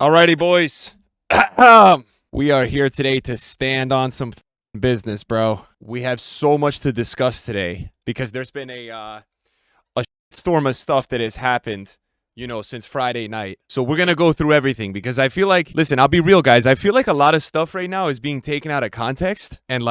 Alrighty, boys. We are here today to stand on some business, bro. We have so much to discuss today because there's been a storm of stuff that has happened, since Friday night. So we're going to go through everything because I feel like, listen, I'll be real, guys. I feel like a lot of stuff right now is being taken out of context and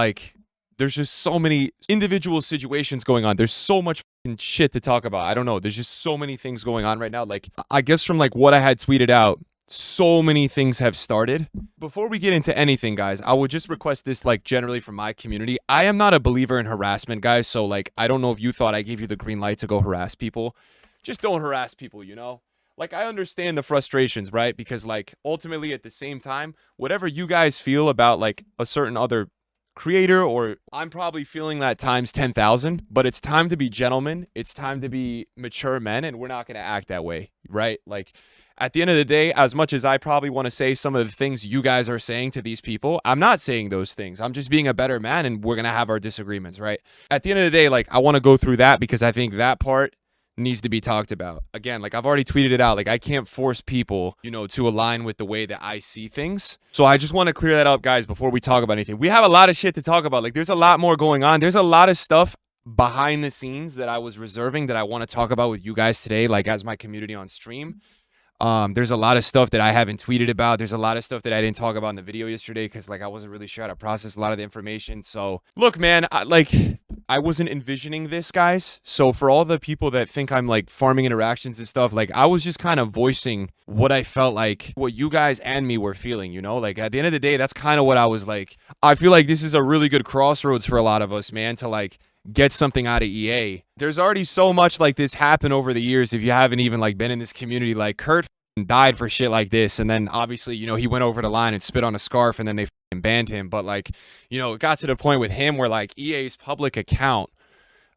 there's just so many individual situations going on. There's so much shit to talk about. I don't know. There's just so many things going on right now. I guess from what I had tweeted out, so many things have started. Before we get into anything, guys, I would just request this, generally from my community. I am not a believer in harassment, guys. So, I don't know if you thought I gave you the green light to go harass people. Just don't harass people, I understand the frustrations, right? Because, ultimately, at the same time, whatever you guys feel about, a certain other creator, or I'm probably feeling that times 10,000, but it's time to be gentlemen. It's time to be mature men, and we're not going to act that way, right? At the end of the day, as much as I probably want to say some of the things you guys are saying to these people, I'm not saying those things. I'm just being a better man, and we're going to have our disagreements, right? At the end of the day, I want to go through that because I think that part needs to be talked about. Again, I've already tweeted it out. I can't force people, to align with the way that I see things. So I just want to clear that up, guys, before we talk about anything. We have a lot of shit to talk about. There's a lot more going on. There's a lot of stuff behind the scenes that I was reserving that I want to talk about with you guys today, as my community on stream. There's a lot of stuff that I haven't tweeted about. There's a lot of stuff that I didn't talk about in the video yesterday because I wasn't really sure how to process a lot of the information. So look, man, I wasn't envisioning this, guys. So for all the people that think I'm farming interactions and stuff, I was just kind of voicing what I felt what you guys and me were feeling, at the end of the day, that's kind of what I was I feel like this is a really good crossroads for a lot of us, man, to get something out of EA. There's already so much this happened over the years. If you haven't even been in this community, Kurt died for shit like this, and then obviously he went over the line and spit on a scarf, and then they banned him. But it got to the point with him where EA's public account,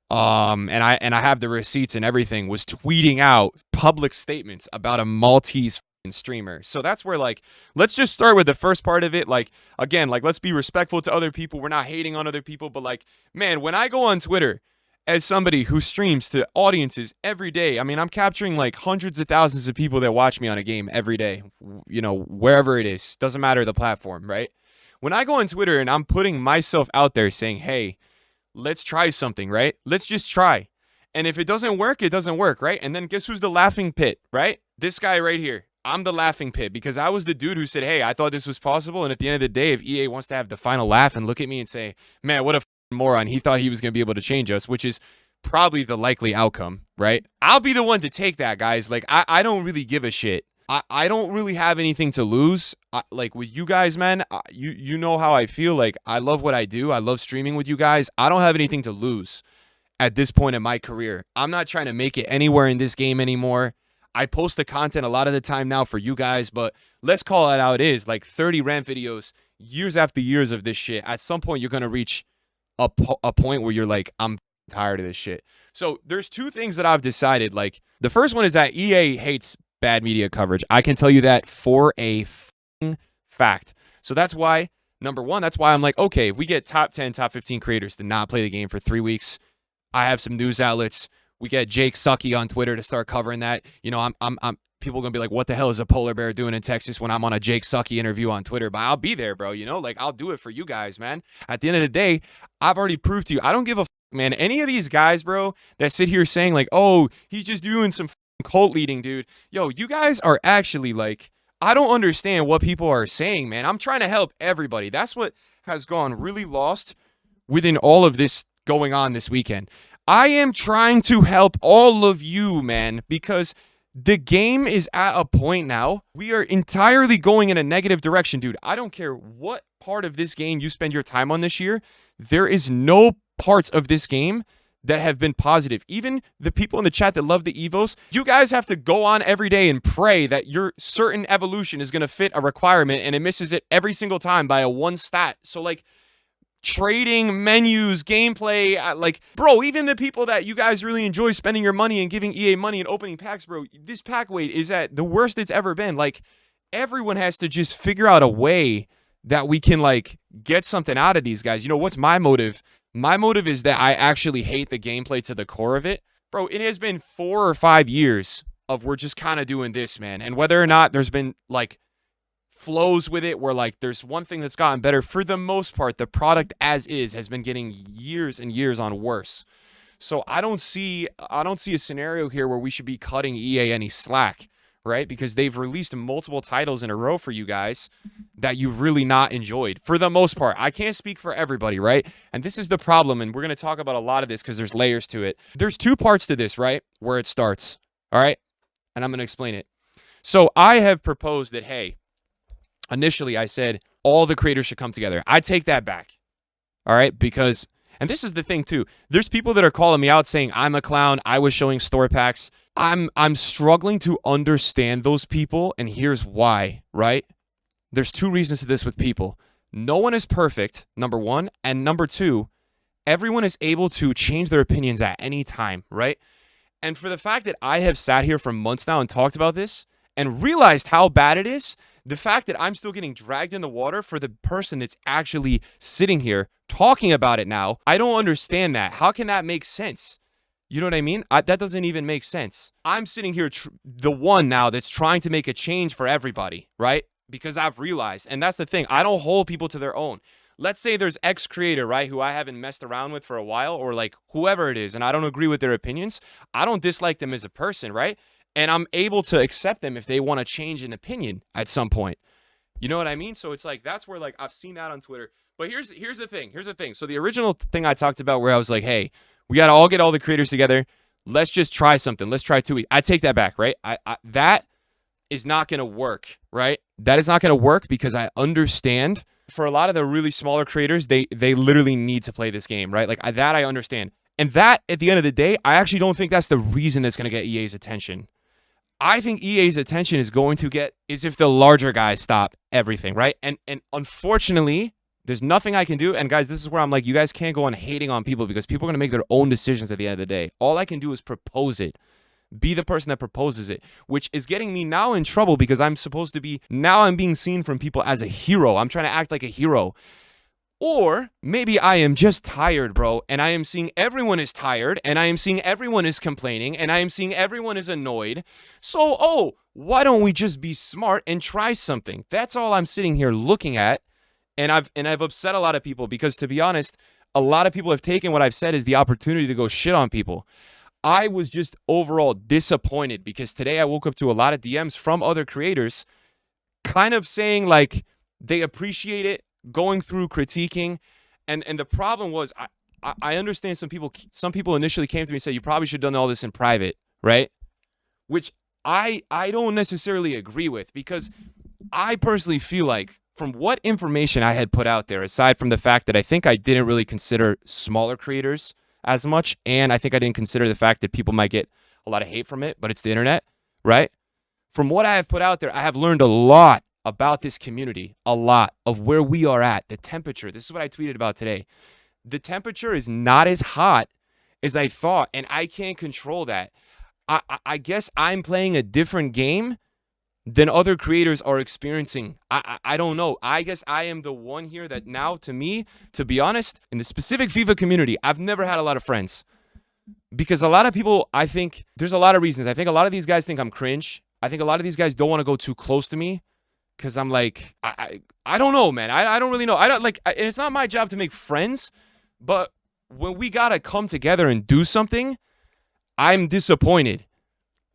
and I have the receipts and everything, was tweeting out public statements about a Maltese streamer. So that's where let's just start with the first part of it. Again, let's be respectful to other people. We're not hating on other people, but man, when I go on Twitter as somebody who streams to audiences every day, I mean, I'm capturing hundreds of thousands of people that watch me on a game every day, wherever it is, doesn't matter the platform, right? When I go on Twitter and I'm putting myself out there saying, hey, let's try something, right? Let's just try. And if it doesn't work, it doesn't work, right? And then guess who's the laughing pit, right? This guy right here. I'm the laughing pit because I was the dude who said, hey, I thought this was possible. And at the end of the day, if EA wants to have the final laugh and look at me and say, man, what a moron, he thought he was going to be able to change us, which is probably the likely outcome, right? I'll be the one to take that, guys. I don't really give a shit. I don't really have anything to lose. With you guys, man, you know how I feel. I love what I do. I love streaming with you guys. I don't have anything to lose at this point in my career. I'm not trying to make it anywhere in this game anymore. I post the content a lot of the time now for you guys, but let's call it how it is. 30 rant videos, years after years of this shit. At some point, you're going to reach a point where you're I'm tired of this shit. So there's two things that I've decided. The first one is that EA hates bad media coverage. I can tell you that for a fact. So that's why, number one, that's why I'm okay, if we get top 10, top 15 creators to not play the game for 3 weeks, I have some news outlets. We get Jake Sucky on Twitter to start covering that. I'm people are going to be what the hell is a polar bear doing in Texas when I'm on a Jake Sucky interview on Twitter? But I'll be there, bro. I'll do it for you guys, man. At the end of the day, I've already proved to you, I don't give a man. Any of these guys, bro, that sit here saying oh, he's just doing some cult leading, dude. Yo, you guys are actually I don't understand what people are saying, man. I'm trying to help everybody. That's what has gone really lost within all of this going on this weekend. I am trying to help all of you, man, because the game is at a point now. We are entirely going in a negative direction, dude. I don't care what part of this game you spend your time on this year. There is no parts of this game that have been positive. Even the people in the chat that love the Evos, you guys have to go on every day and pray that your certain evolution is going to fit a requirement, and it misses it every single time by a one stat. So trading, menus, gameplay, bro, even the people that you guys really enjoy spending your money and giving EA money and opening packs, bro, this pack weight is at the worst it's ever been. Everyone has to just figure out a way that we can get something out of these guys. What's my motive? My motive is that I actually hate the gameplay to the core of it. Bro, it has been 4 or 5 years of we're just kind of doing this, man. And whether or not there's been flows with it, where like there's one thing that's gotten better. For the most part, the product as is has been getting years and years on worse. So I don't see a scenario here where we should be cutting EA any slack, right? Because they've released multiple titles in a row for you guys that you've really not enjoyed, for the most part. I can't speak for everybody, right? And this is the problem, and we're going to talk about a lot of this because there's layers to it. There's two parts to this, right? Where it starts, all right? And I'm going to explain it. So I have proposed that, hey, initially I said all the creators should come together. I take that back, all right? Because, and this is the thing too, there's people that are calling me out saying I'm a clown, I was showing store packs. I'm struggling to understand those people, and here's why, right? There's two reasons to this with people. No one is perfect, number one, and number two, everyone is able to change their opinions at any time, right? And for the fact that I have sat here for months now and talked about this and realized how bad it is, the fact that I'm still getting dragged in the water for the person that's actually sitting here talking about it now, I don't understand that. How can that make sense? You know what I mean? That doesn't even make sense. I'm sitting here, the one now that's trying to make a change for everybody, right? Because I've realized, and that's the thing, I don't hold people to their own. Let's say there's X creator, right, who I haven't messed around with for a while, or like whoever it is, and I don't agree with their opinions. I don't dislike them as a person, right? And I'm able to accept them if they want to change an opinion at some point. You know what I mean? So it's like, that's where like I've seen that on Twitter. But here's the thing. So the original thing I talked about where I was like, hey, we got to all get all the creators together. Let's just try something. Let's try 2 weeks. I take that back, right? That is not going to work, right? That is not going to work because I understand for a lot of the really smaller creators, they literally need to play this game, right? Like that I understand. And that, at the end of the day, I actually don't think that's the reason that's going to get EA's attention. I think EA's attention is going to get is if the larger guys stop everything, right? And unfortunately, there's nothing I can do. And guys, this is where I'm like, you guys can't go on hating on people because people are going to make their own decisions at the end of the day. All I can do is propose it. Be the person that proposes it, which is getting me now in trouble because I'm supposed to be, now I'm being seen from people as a hero. I'm trying to act like a hero. Or maybe I am just tired, bro, and I am seeing everyone is tired, and I am seeing everyone is complaining, and I am seeing everyone is annoyed. So, why don't we just be smart and try something? That's all I'm sitting here looking at, and I've upset a lot of people because, to be honest, a lot of people have taken what I've said as the opportunity to go shit on people. I was just overall disappointed because today I woke up to a lot of DMs from other creators kind of saying like they appreciate it, going through critiquing, and the problem was I understand some people initially came to me and said you probably should have done all this in private, right? Which I don't necessarily agree with because I personally feel like from what information I had put out there, aside from the fact that I think I didn't really consider smaller creators as much, and I think I didn't consider the fact that people might get a lot of hate from it, but it's the internet, right? From what I have put out there, I have learned a lot about this community, a lot of where we are at, the temperature. This is what I tweeted about today. The temperature is not as hot as I thought, and I can't control that. I guess I'm playing a different game than other creators are experiencing. I don't know. I guess I am the one here that now, to me, to be honest, in the specific FIFA community, I've never had a lot of friends. Because a lot of people, I think, there's a lot of reasons. I think a lot of these guys think I'm cringe. I think a lot of these guys don't want to go too close to me. Because I'm like, I don't know, man. I don't really know. I don't like, and it's not my job to make friends. But when we got to come together and do something, I'm disappointed.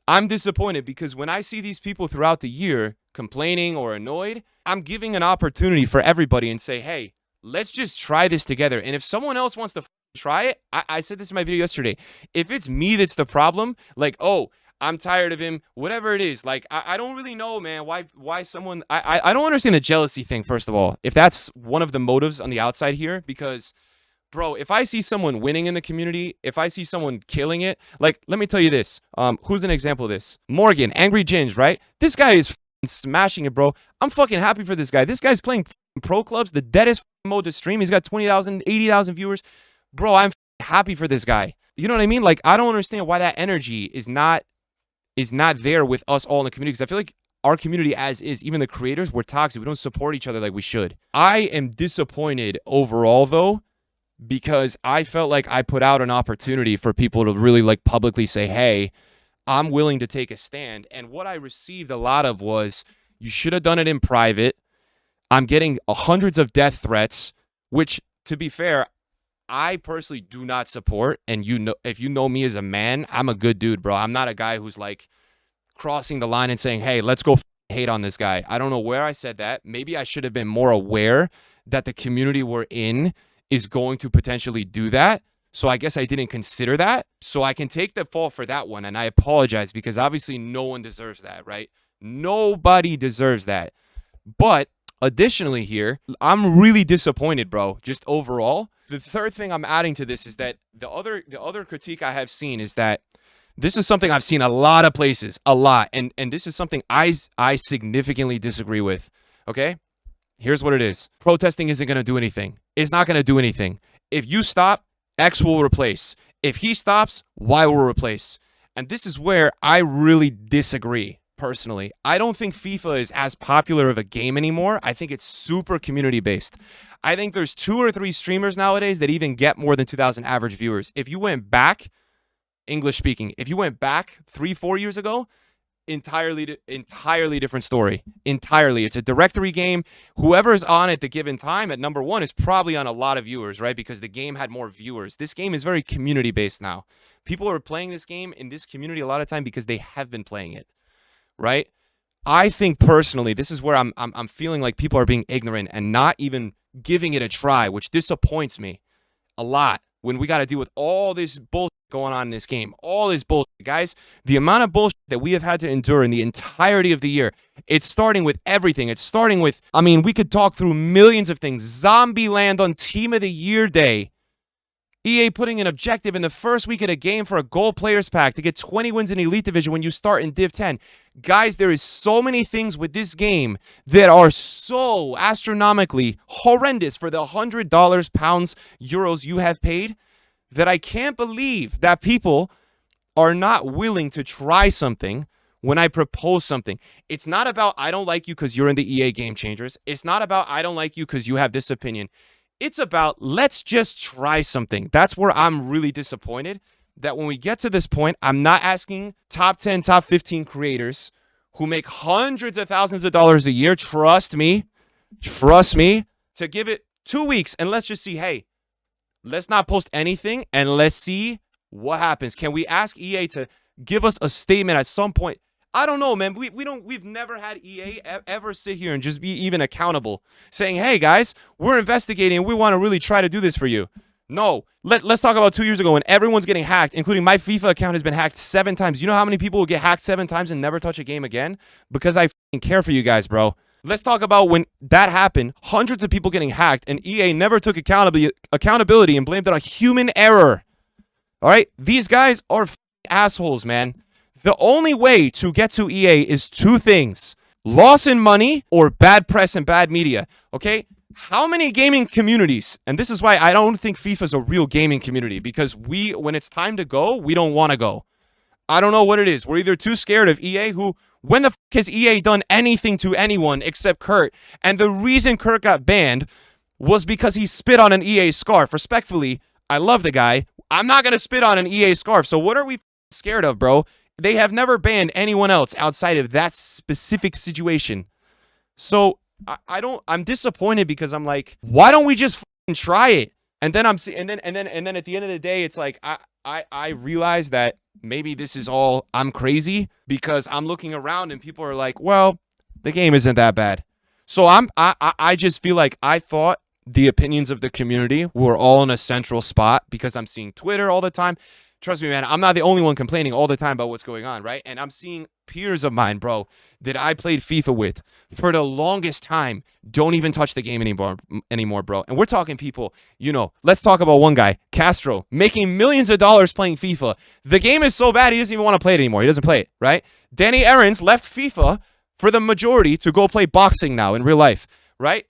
I'm disappointed because when I see these people throughout the year complaining or annoyed, I'm giving an opportunity for everybody and say, hey, let's just try this together. And if someone else wants to try it, I said this in my video yesterday. If it's me that's the problem, like, oh, I'm tired of him, whatever it is, like, I don't really know, man, why someone, I don't understand the jealousy thing, first of all, if that's one of the motives on the outside here, because bro, if I see someone winning in the community, if I see someone killing it, like, let me tell you this. Who's an example of this? Morgan, Angry Ginge, right? This guy is smashing it, bro. I'm fucking happy for this guy. This guy's playing pro clubs, the deadest mode to stream. He's got 20,000, 80,000 viewers. Bro, I'm happy for this guy. You know what I mean? Like, I don't understand why that energy is not there with us all in the community, because I feel like our community as is, even the creators, we're toxic. We don't support each other like we should. I am disappointed overall, though, because I felt like I put out an opportunity for people to really like publicly say, hey, I'm willing to take a stand. And what I received a lot of was, You should have done it in private. I'm getting hundreds of death threats, which, to be fair, I personally do not support. And you know, if you know me as a man, I'm a good dude, bro. I'm not a guy who's like crossing the line and saying, hey, let's go hate on this guy. I don't know where I said that. Maybe I should have been more aware that the community we're in is going to potentially do that. So I guess I didn't consider that. So I can take the fault for that one. And I apologize because obviously no one deserves that, right? Nobody deserves that. But additionally here, I'm really disappointed, bro, just overall. The third thing I'm adding to this is that the other critique I have seen is that this is something I've seen a lot of places, a lot. And this is something I significantly disagree with, okay? Here's what it is. Protesting isn't going to do anything. It's not going to do anything. If you stop, X will replace. If he stops, Y will replace. And this is where I really disagree, personally. I don't think FIFA is as popular of a game anymore. I think it's super community-based. I think there's 2 or 3 streamers nowadays that even get more than 2,000 average viewers. If you went back, English speaking, if you went back 3-4 years ago, entirely different story. Entirely. It's a directory game. Whoever is on at the given time at number 1 is probably on a lot of viewers, right? Because the game had more viewers. This game is very community-based now. People are playing this game in this community a lot of time because they have been playing it, right? I think personally, this is where I'm feeling like people are being ignorant and not even giving it a try, which disappoints me a lot when we got to deal with all this bullshit going on in this game. All this bullshit, guys. The amount of bullshit that we have had to endure in the entirety of the year, it's starting with everything. It's starting with, I mean, we could talk through millions of things. Zombieland on Team of the Year Day. EA putting an objective in the first week of the game for a gold players pack to get 20 wins in Elite Division when you start in Div 10. Guys, there is so many things with this game that are so astronomically horrendous for the $100, pounds, euros you have paid that I can't believe that people are not willing to try something when I propose something. It's not about I don't like you because you're in the EA Game Changers. It's not about I don't like you because you have this opinion. It's about let's just try something. That's where I'm really disappointed that when we get to this point, I'm not asking top 10, top 15 creators who make hundreds of thousands of dollars a year, trust me, to give it 2 weeks and let's just see, hey, let's not post anything and let's see what happens. Can we ask EA to give us a statement at some point? I don't know, man. We've never had EA ever sit here and just be even accountable, saying, hey, guys, we're investigating and we want to really try to do this for you. No. Let's talk about 2 years ago when everyone's getting hacked, including my FIFA account has been hacked 7 times. You know how many people will get hacked 7 times and never touch a game again? Because I f***ing care for you guys, bro. Let's talk about when that happened, hundreds of people getting hacked, and EA never took accountability and blamed it on human error. All right? These guys are f***ing assholes, man. The only way to get to EA is 2 things. Loss in money or bad press and bad media, okay? How many gaming communities, and this is why I don't think FIFA's a real gaming community, because when it's time to go, we don't want to go. I don't know what it is. We're either too scared of EA, who, when the f*** has EA done anything to anyone except Kurt? And the reason Kurt got banned was because he spit on an EA scarf. Respectfully, I love the guy. I'm not going to spit on an EA scarf. So what are we scared of, bro? They have never banned anyone else outside of that specific situation. So I'm disappointed because I'm like, why don't we just try it? And then and then at the end of the day, it's like I realize that maybe this is all I'm crazy because I'm looking around and people are like, well, the game isn't that bad. So I just feel like I thought the opinions of the community were all in a central spot because I'm seeing Twitter all the time. Trust me, man, I'm not the only one complaining all the time about what's going on, right? And I'm seeing peers of mine, bro, that I played FIFA with for the longest time don't even touch the game anymore, bro. And we're talking people, you know, let's talk about one guy, Castro, making millions of dollars playing FIFA. The game is so bad, he doesn't even want to play it anymore. He doesn't play it, right? Danny Aarons left FIFA for the majority to go play boxing now in real life, right?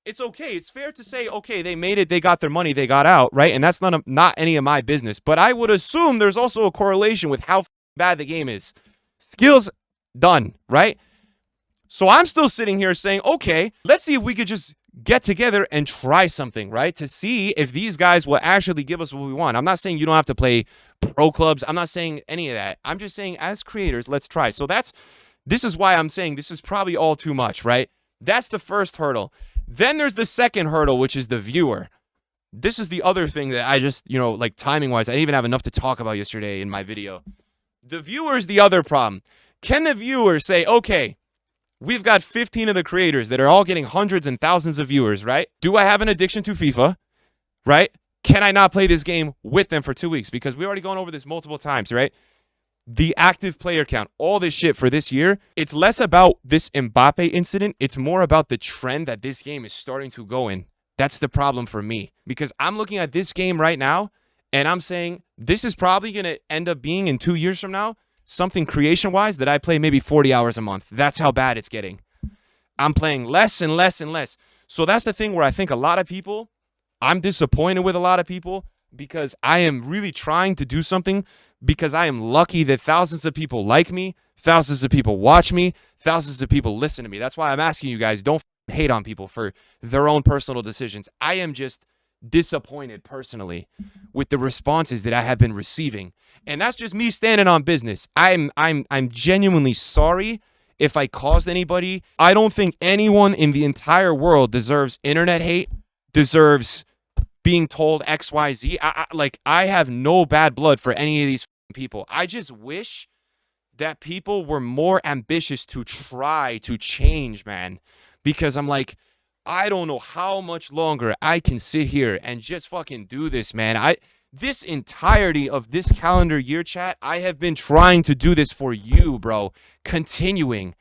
It's okay. It's fair to say, okay, they made it, they got their money, they got out, right? And that's not any of my business. But I would assume there's also a correlation with how bad the game is. Skills, done, right? So I'm still sitting here saying, okay, let's see if we could just get together and try something, right? To see if these guys will actually give us what we want. I'm not saying you don't have to play pro clubs. I'm not saying any of that. I'm just saying as creators, let's try. So that's This is why I'm saying this is probably all too much, right? That's the first hurdle. Then there's the second hurdle, which is the viewer. This is the other thing that I just, like timing-wise, I didn't even have enough to talk about yesterday in my video. The viewer is the other problem. Can the viewer say, okay, we've got 15 of the creators that are all getting hundreds and thousands of viewers, right? Do I have an addiction to FIFA, right? Can I not play this game with them for 2 weeks? Because we've already gone over this multiple times, right? The active player count, all this shit for this year, it's less about this Mbappe incident. It's more about the trend that this game is starting to go in. That's the problem for me. Because I'm looking at this game right now, and I'm saying this is probably going to end up being in 2 years from now, something creation-wise that I play maybe 40 hours a month. That's how bad it's getting. I'm playing less and less and less. So that's the thing where I think a lot of people, I'm disappointed with a lot of people because I am really trying to do something because I am lucky that thousands of people like me, thousands of people watch me, thousands of people listen to me. That's why I'm asking you guys, don't hate on people for their own personal decisions. I am just disappointed personally with the responses that I have been receiving. And that's just me standing on business. I'm genuinely sorry if I caused anybody. I don't think anyone in the entire world deserves internet hate, deserves being told XYZ. I have no bad blood for any of these people. I just wish that people were more ambitious to try to change, man. Because I'm like, I don't know how much longer I can sit here and just fucking do this, man. This entirety of this calendar year, chat, I have been trying to do this for you, bro. Continuing.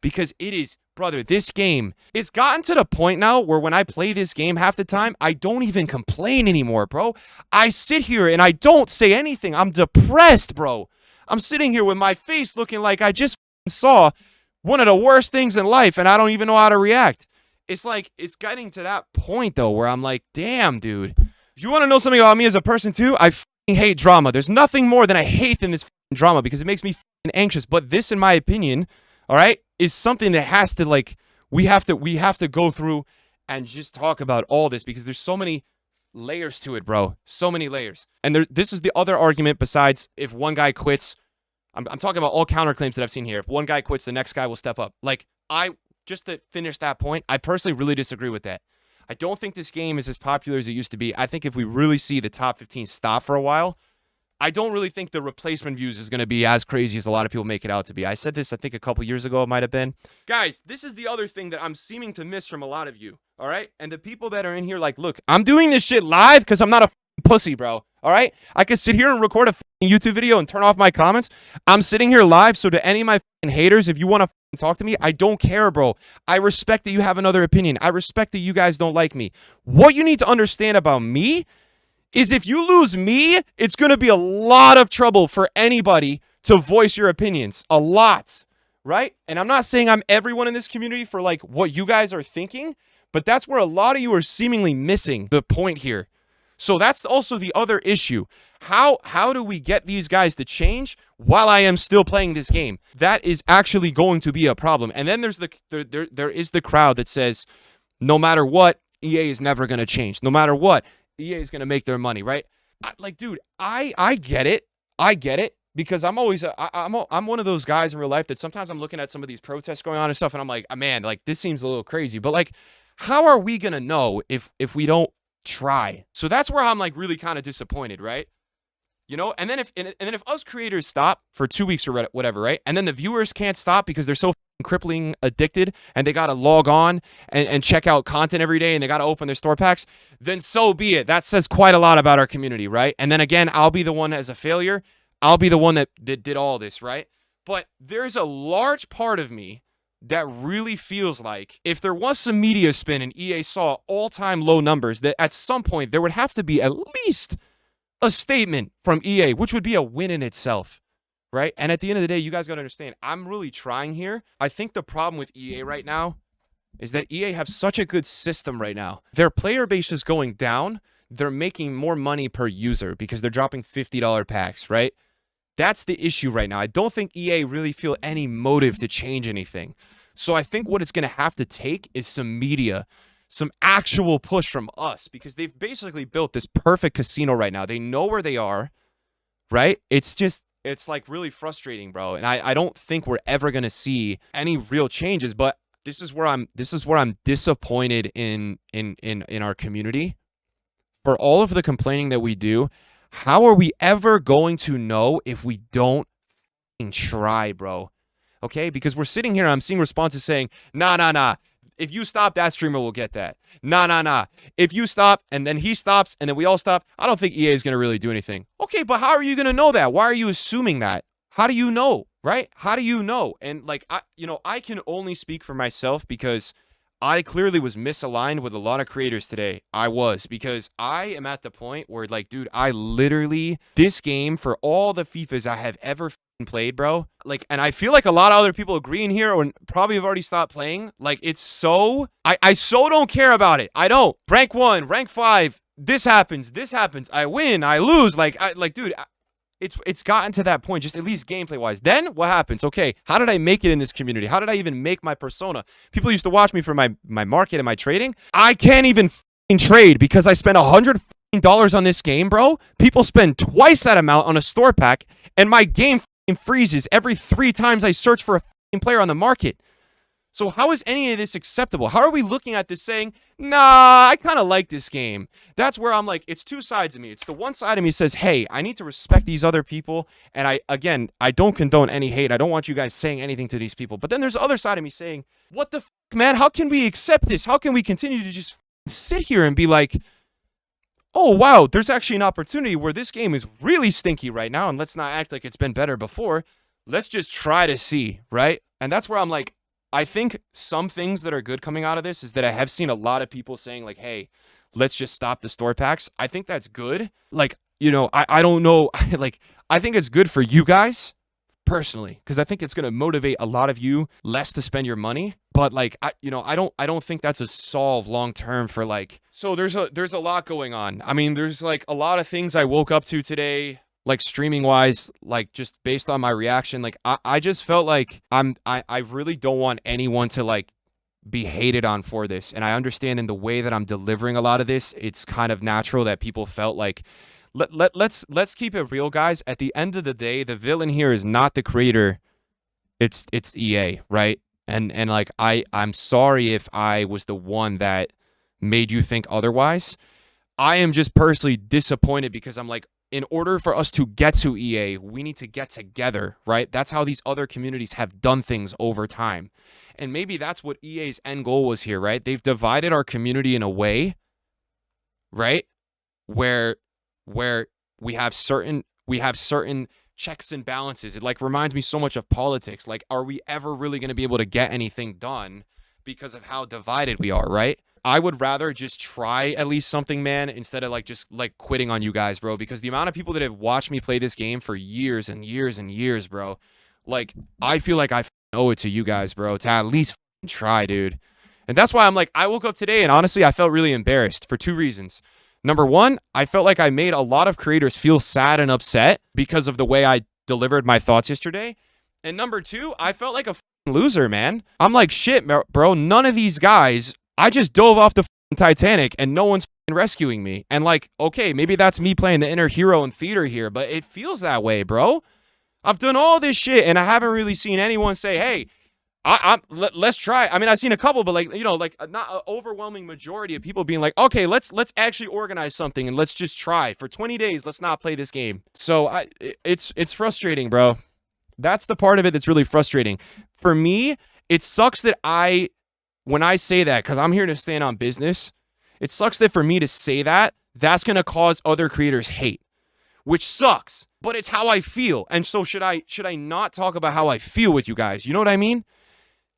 Because it is, brother, this game, it's gotten to the point now where when I play this game half the time, I don't even complain anymore, bro. I sit here and I don't say anything. I'm depressed, bro. I'm sitting here with my face looking like I just saw one of the worst things in life and I don't even know how to react. It's like, it's getting to that point, though, where I'm like, damn, dude. If you want to know something about me as a person, too, I fucking hate drama. There's nothing more than I hate than this drama because it makes me anxious. But this, in my opinion, all right, is something that has to, like, we have to go through and just talk about all this because there's so many layers to it, bro. So many layers. And this is the other argument besides if one guy quits. I'm talking about all counterclaims that I've seen here. If one guy quits, the next guy will step up. Like, just to finish that point, I personally really disagree with that. I don't think this game is as popular as it used to be. I think if we really see the top 15 stop for a while, I don't really think the replacement views is going to be as crazy as a lot of people make it out to be. I said this, I think, a couple years ago it might have been. Guys, this is the other thing that I'm seeming to miss from a lot of you, all right? And the people that are in here like, look, I'm doing this shit live because I'm not a pussy, bro, all right? I could sit here and record a YouTube video and turn off my comments. I'm sitting here live, so to any of my haters, if you want to talk to me, I don't care, bro. I respect that you have another opinion. I respect that you guys don't like me. What you need to understand about me is if you lose me, it's going to be a lot of trouble for anybody to voice your opinions. A lot, right? And I'm not saying I'm everyone in this community for like what you guys are thinking, but that's where a lot of you are seemingly missing the point here. So that's also the other issue. How do we get these guys to change while I am still playing this game? That is actually going to be a problem. And then there's there is the crowd that says, no matter what, EA is never going to change. No matter what, EA is going to make their money, right? Dude, I get it. I get it because I'm always I'm one of those guys in real life that sometimes I'm looking at some of these protests going on and stuff, and I'm like, man, like this seems a little crazy. But like, how are we going to know if we don't try? So that's where I'm like really kind of disappointed, right? You know, and then if us creators stop for 2 weeks or whatever, right? And then the viewers can't stop because they're so crippling addicted and they got to log on and check out content every day and they got to open their store packs, then so be it. That says quite a lot about our community, right? And then again, I'll be the one as a failure. I'll be the one that did all this, right? But there's a large part of me that really feels like if there was some media spin and EA saw all-time low numbers, that at some point there would have to be at least a statement from EA, which would be a win in itself, right? And at the end of the day, you guys got to understand, I'm really trying here. I think the problem with EA right now is that EA have such a good system right now. Their player base is going down. They're making more money per user because they're dropping $50 packs, right? That's the issue right now. I don't think EA really feel any motive to change anything. So I think what it's going to have to take is some media, some actual push from us, because they've basically built this perfect casino right now. They know where they are, right? It's just it's like really frustrating, bro. And I don't think we're ever gonna see any real changes. But this is where I'm disappointed in our community. For all of the complaining that we do, how are we ever going to know if we don't try, bro? Okay, because we're sitting here and I'm seeing responses saying, nah. If you stop, that streamer will get that. Nah. If you stop and then he stops and then we all stop, I don't think EA is going to really do anything. Okay, but how are you going to know that? Why are you assuming that? How do you know, right? How do you know? And like, I can only speak for myself because I clearly was misaligned with a lot of creators today. I was, because I am at the point where, like, dude, I literally, this game, for all the FIFAs I have ever played, bro, like, and I feel like a lot of other people agree in here or probably have already stopped playing. Like, it's so, I so don't care about it. I don't. Rank 1, rank 5, this happens. I win, I lose. Like, dude, it's gotten to that point, just at least gameplay wise. Then what happens? Okay, how did I make it in this community? How did I even make my persona? People used to watch me for my market and my trading. I can't even trade because I spent $100 on this game, bro. People spend twice that amount on a store pack, and my game freezes every 3 times I search for a player on the market. So how is any of this acceptable? How are we looking at this saying, nah, I kind of like this game? That's where I'm like, it's two sides of me. It's the one side of me says, hey, I need to respect these other people. And I don't condone any hate. I don't want you guys saying anything to these people. But then there's the other side of me saying, what the f***, man? How can we accept this? How can we continue to just sit here and be like, oh, wow, there's actually an opportunity where this game is really stinky right now. And let's not act like it's been better before. Let's just try to see, right? And that's where I'm like, I think some things that are good coming out of this is that I have seen a lot of people saying, like, hey, let's just stop the store packs. I think that's good. Like, I don't know. Like, I think it's good for you guys personally, because I think it's going to motivate a lot of you less to spend your money. But like, I don't think that's a solve long term for, like, so there's a lot going on. I mean, there's like a lot of things I woke up to today, like streaming wise, like just based on my reaction. Like I just felt like I really don't want anyone to like be hated on for this. And I understand in the way that I'm delivering a lot of this, it's kind of natural that people felt like, let's keep it real, guys. At the end of the day, the villain here is not the creator. It's EA, right? And like, I'm sorry if I was the one that made you think otherwise. I am just personally disappointed because I'm like, in order for us to get to EA, we need to get together, right? That's how these other communities have done things over time. And maybe that's what EA's end goal was here, right? They've divided our community in a way, right? Where we have certain checks and balances. It like reminds me so much of politics. Like, are we ever really going to be able to get anything done because of how divided we are, right? I would rather just try at least something, man, instead of like just like quitting on you guys, bro, because the amount of people that have watched me play this game for years and years and years, bro, like, I feel like I owe it to you guys, bro, to at least try, dude. And that's why I'm like, I woke up today and honestly, I felt really embarrassed for 2 reasons. Number 1, I felt like I made a lot of creators feel sad and upset because of the way I delivered my thoughts yesterday. And number 2, I felt like a loser, man. I'm like, shit, bro, none of these guys, I just dove off the Titanic and no one's rescuing me. And like, okay, maybe that's me playing the inner hero and theater here, but it feels that way, bro. I've done all this shit and I haven't really seen anyone say, hey, let's try. I mean, I've seen a couple, but like, like not an overwhelming majority of people being like, okay, let's actually organize something and let's just try for 20 days. Let's not play this game. So it's frustrating, bro. That's the part of it that's really frustrating. For me, it sucks that when I say that, because I'm here to stand on business, it sucks that for me to say that, that's going to cause other creators hate, which sucks, but it's how I feel. And so should I not talk about how I feel with you guys? You know what I mean?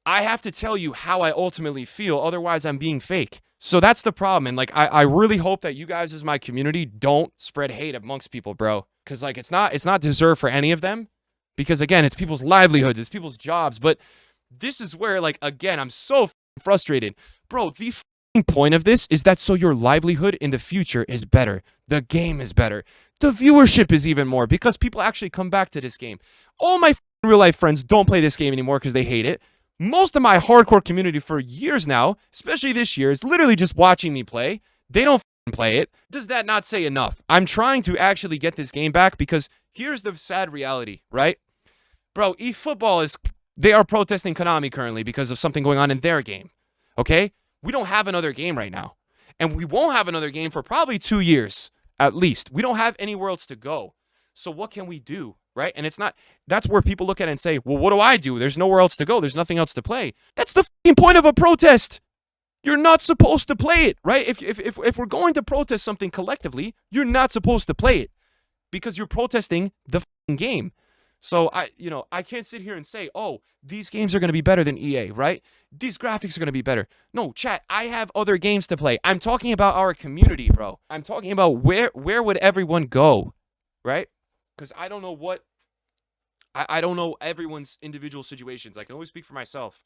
I have to tell you how I ultimately feel. Otherwise, I'm being fake. So that's the problem. And like, I really hope that you guys as my community don't spread hate amongst people, bro. Because like, it's not deserved for any of them. Because again, it's people's livelihoods, it's people's jobs. But this is where, like, again, I'm so frustrated. Bro, the point of this is that so your livelihood in the future is better. The game is better. The viewership is even more because people actually come back to this game. All my real life friends don't play this game anymore because they hate it. Most of my hardcore community for years now, especially this year, is literally just watching me play. They don't play it. Does that not say enough? I'm trying to actually get this game back because here's the sad reality, right? Bro, eFootball they are protesting Konami currently because of something going on in their game, okay? We don't have another game right now. And we won't have another game for probably 2 years, at least. We don't have anywhere else to go. So what can we do, right? And that's where people look at it and say, well, what do I do? There's nowhere else to go. There's nothing else to play. That's the fucking point of a protest. You're not supposed to play it, right? If we're going to protest something collectively, you're not supposed to play it because you're protesting the fucking game. So I can't sit here and say, oh, these games are going to be better than EA, right? These graphics are going to be better. No, chat, I have other games to play. I'm talking about our community, bro. I'm talking about where would everyone go, right? Because I don't know I don't know everyone's individual situations. I can only speak for myself.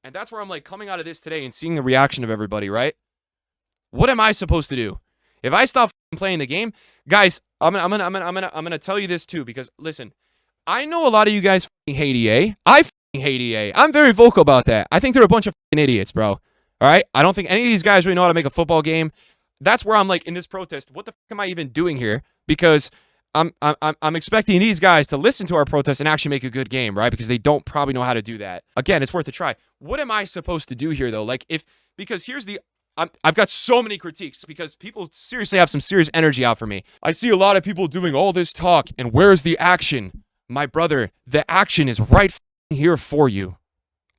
And that's where I'm like coming out of this today and seeing the reaction of everybody, right? What am I supposed to do? If I stop playing the game, guys, I'm gonna tell you this too, because listen, I know a lot of you guys hate EA. I hate EA. I'm very vocal about that. I think they're a bunch of idiots, bro. All right? I don't think any of these guys really know how to make a football game. That's where I'm like in this protest. What the fuck am I even doing here? Because I'm expecting these guys to listen to our protest and actually make a good game, right? Because they don't probably know how to do that. Again, it's worth a try. What am I supposed to do here, though? Like, because here's the... I've got so many critiques because people seriously have some serious energy out for me. I see a lot of people doing all this talk, and where's the action? My brother, the action is right here for you.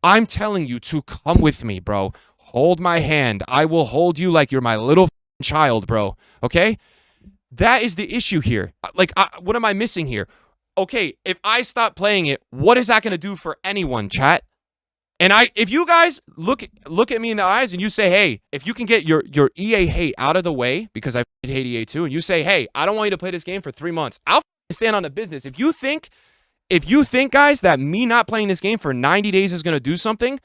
I'm telling you to come with me, bro. Hold my hand. I will hold you like you're my little child, bro. Okay? That is the issue here. Like, what am I missing here? Okay, if I stop playing it, what is that going to do for anyone, chat? And if you guys look at me in the eyes and you say, hey, if you can get your EA hate out of the way, because I hate EA too, and you say, hey, I don't want you to play this game for 3 months, I'll stand on the business. If you think, guys, that me not playing this game for 90 days is going to do something,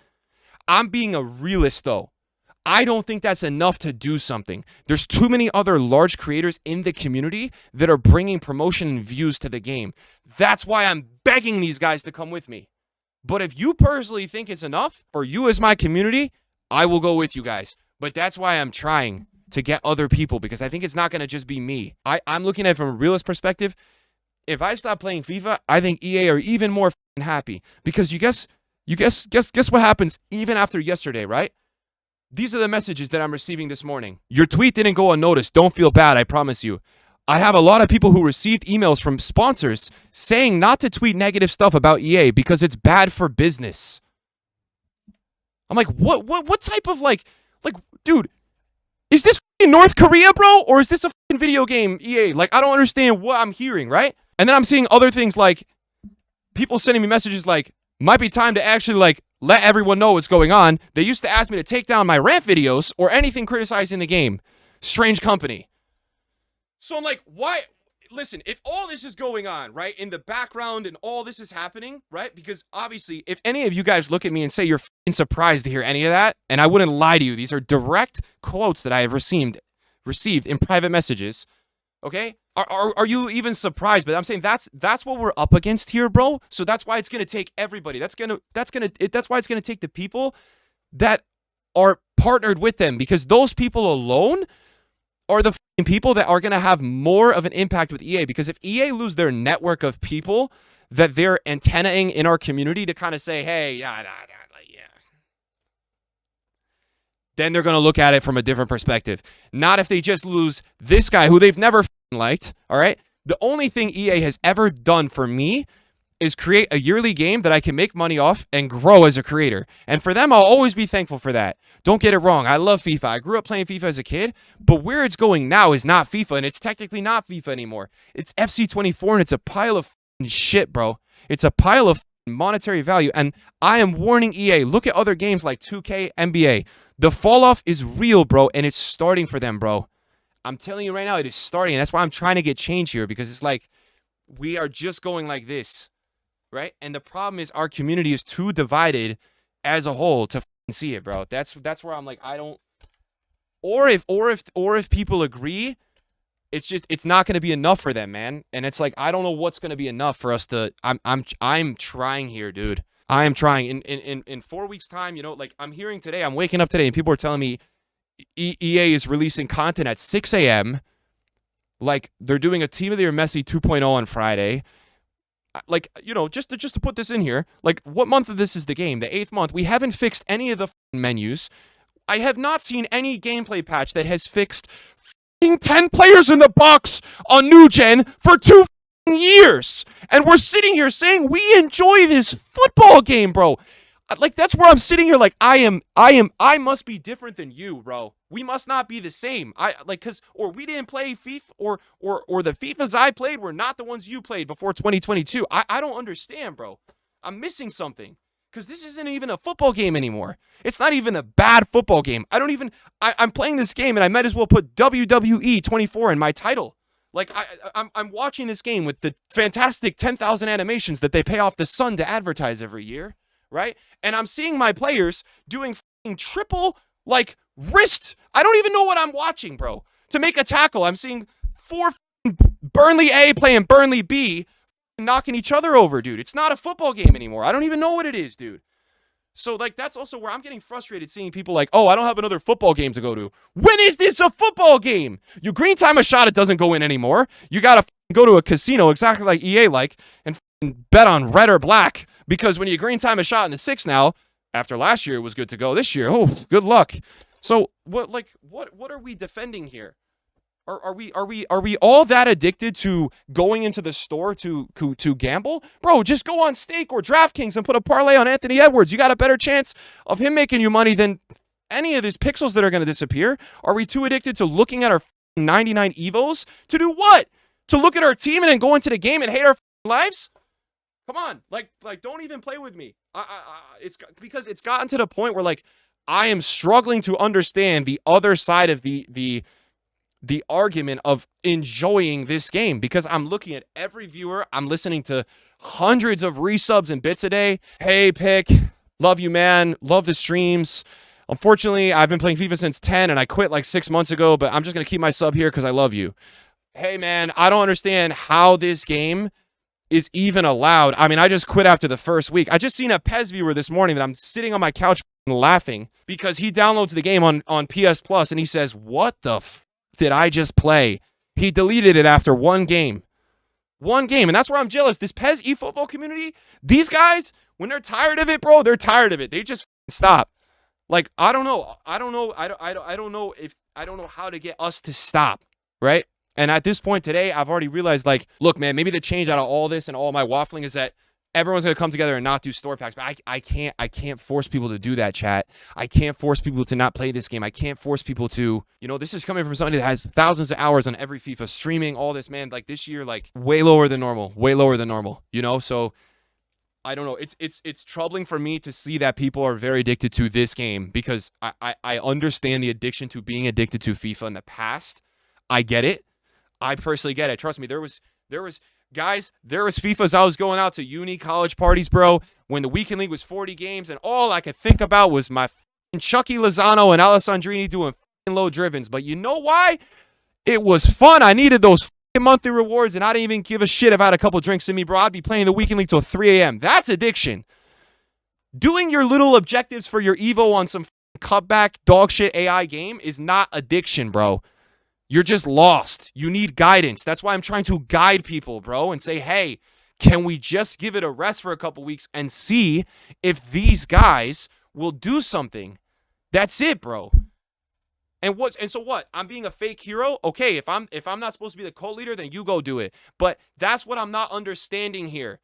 I'm being a realist, though. I don't think that's enough to do something. There's too many other large creators in the community that are bringing promotion and views to the game. That's why I'm begging these guys to come with me. But if you personally think it's enough, or you as my community, I will go with you guys. But that's why I'm trying to get other people, because I think it's not going to just be me. I'm looking at it from a realist perspective. If I stop playing FIFA, I think EA are even more happy. Because you guess what happens even after yesterday, right? These are the messages that I'm receiving this morning. Your tweet didn't go unnoticed. Don't feel bad, I promise you. I have a lot of people who received emails from sponsors saying not to tweet negative stuff about EA because it's bad for business. I'm like, what type of like, dude, is this North Korea, bro? Or is this a video game, EA? Like, I don't understand what I'm hearing, right? And then I'm seeing other things like people sending me messages like, might be time to actually like let everyone know what's going on. They used to ask me to take down my rant videos or anything criticizing the game. Strange company. So I'm like, why? Listen, if all this is going on, right, in the background and all this is happening, right, because obviously if any of you guys look at me and say you're surprised to hear any of that, and I wouldn't lie to you, these are direct quotes that I have received in private messages, okay? Are you even surprised? But I'm saying that's what we're up against here, bro. So that's why it's going to take everybody. That's why it's going to take the people that are partnered with them, because those people alone are the people that are going to have more of an impact with EA. Because if EA lose their network of people that they're antennaing in our community to kind of say, hey, yeah, then they're going to look at it from a different perspective. Not if they just lose this guy who they've never liked, all right? The only thing EA has ever done for me is create a yearly game that I can make money off and grow as a creator. And for them, I'll always be thankful for that. Don't get it wrong. I love FIFA. I grew up playing FIFA as a kid, but where it's going now is not FIFA, and it's technically not FIFA anymore. It's FC 24, and it's a pile of shit, bro. It's a pile of monetary value, and I am warning EA. Look at other games like 2K, NBA. The fall off is real, bro, and it's starting for them, bro. I'm telling you right now, it is starting. And that's why I'm trying to get change here, because it's like we are just going like this, right? And the problem is our community is too divided as a whole to see it, bro. That's where I'm like, I don't. Or if people agree, it's not going to be enough for them, man. And it's like I don't know what's going to be enough for us to. I'm trying here, dude. I am trying. In 4 weeks' time, you know, like I'm hearing today, I'm waking up today, and people are telling me EA is releasing content at 6 a.m. Like, they're doing a Team of the Year Messi 2.0 on Friday. Like, you know, just to put this in here, like, what month of this is the game? The 8th month. We haven't fixed any of the menus. I have not seen any gameplay patch that has fixed 10 players in the box on New Gen for 2 years. And we're sitting here saying we enjoy this football game, bro. Like, that's where I'm sitting here like I must be different than you, bro. We must not be the same. Or we didn't play FIFA or the FIFAs I played were not the ones you played before 2022. I don't understand, bro. I'm missing something. Because this isn't even a football game anymore. It's not even a bad football game. I'm playing this game and I might as well put WWE 24 in my title. Like, I'm watching this game with the fantastic 10,000 animations that they pay off the sun to advertise every year, right? And I'm seeing my players doing triple, like, wrist. I don't even know what I'm watching, bro. To make a tackle, I'm seeing 4 Burnley A playing Burnley B, knocking each other over, dude. It's not a football game anymore. I don't even know what it is, dude. So, like, that's also where I'm getting frustrated seeing people like, oh, I don't have another football game to go to. When is this a football game? You green time a shot, it doesn't go in anymore. You gotta go to a casino, exactly like EA and bet on red or black, because when you green time a shot in the 6 now, after last year it was good to go. This year, oh, good luck. So, what are we defending here? Are we all that addicted to going into the store to gamble? Bro, just go on Stake or DraftKings and put a parlay on Anthony Edwards. You got a better chance of him making you money than any of these pixels that are going to disappear. Are we too addicted to looking at our 99 Evos? To do what? To look at our team and then go into the game and hate our lives? Come on. Like don't even play with me. It's because it's gotten to the point where, like, I am struggling to understand the other side of the argument of enjoying this game, because I'm looking at every viewer. I'm listening to hundreds of resubs and bits a day. Hey, Pick, love you, man. Love the streams. Unfortunately, I've been playing FIFA since 10 and I quit like 6 months ago, but I'm just going to keep my sub here because I love you. Hey, man, I don't understand how this game is even allowed. I mean, I just quit after the first week. I just seen a PES viewer this morning that I'm sitting on my couch laughing because he downloads the game on PS Plus and he says, what the did I just play? He deleted it after one game. One game. And that's where I'm jealous. This PES eFootball community, these guys, when they're tired of it, bro, they're tired of it. They just stop. Like, I don't know. I don't know how to get us to stop, right? And at this point today, I've already realized, like, look, man, maybe the change out of all this and all my waffling is that everyone's going to come together and not do store packs. But I can't force people to do that, chat. I can't force people to not play this game. I can't force people to, you know, this is coming from somebody that has thousands of hours on every FIFA, streaming all this, man. Like, this year, like, way lower than normal, you know? So I don't know. It's troubling for me to see that people are very addicted to this game, because I understand the addiction to being addicted to FIFA in the past. I get it. I personally get it. Trust me, there was FIFAs I was going out to uni college parties, bro, when the weekend league was 40 games, and all I could think about was my Chucky Lozano and Alessandrini doing low drivens. But you know why? It was fun. I needed those monthly rewards, and I didn't even give a shit if I had a couple drinks in me, bro. I'd be playing the weekend league till 3 a.m. That's addiction. Doing your little objectives for your Evo on some cutback dog shit AI game is not addiction, bro. You're just lost. You need guidance. That's why I'm trying to guide people, bro, and say, hey, can we just give it a rest for a couple weeks and see if these guys will do something? That's it, bro. And so what? I'm being a fake hero? Okay, if I'm not supposed to be the cult leader, then you go do it. But that's what I'm not understanding here.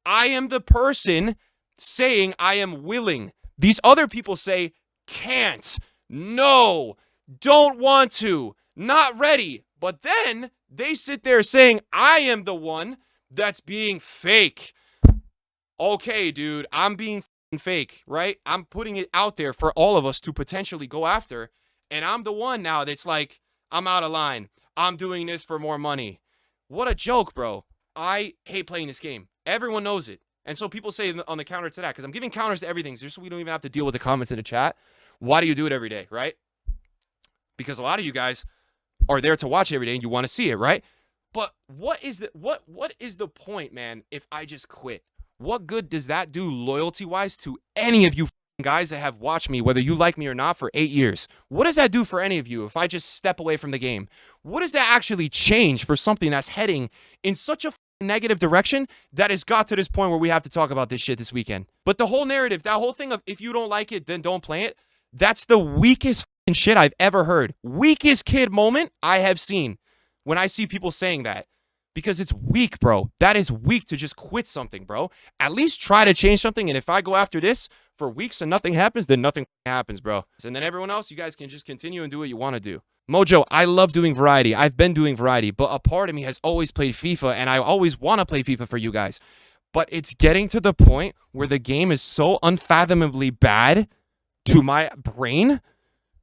I am the person saying I am willing. These other people say can't, no, don't want to, not ready. But then they sit there saying I am the one that's being fake. Okay, dude, I'm being fake, right? I'm putting it out there for all of us to potentially go after. And I'm the one now that's like, I'm out of line. I'm doing this for more money. What a joke, bro. I hate playing this game. Everyone knows it. And so people say on the counter to that, because I'm giving counters to everything, just so we don't even have to deal with the comments in the chat. Why do you do it every day, right? Because a lot of you guys are there to watch it every day and you want to see it, right? But what is the point, man, if I just quit? What good does that do loyalty-wise to any of you guys that have watched me, whether you like me or not, for 8 years. What does that do for any of you if I just step away from the game? What does that actually change for something that's heading in such a negative direction that has got to this point where we have to talk about this shit this weekend? But the whole narrative, that whole thing of if you don't like it, then don't play it, that's the weakest shit I've ever heard. Weakest kid moment I have seen when I see people saying that. Because it's weak, bro. That is weak to just quit something, bro. At least try to change something. And if I go after this for weeks and nothing happens, then nothing happens, bro. And then everyone else, you guys can just continue and do what you want to do. Mojo, I love doing variety. I've been doing variety, but a part of me has always played FIFA, and I always want to play FIFA for you guys. But it's getting to the point where the game is so unfathomably bad to my brain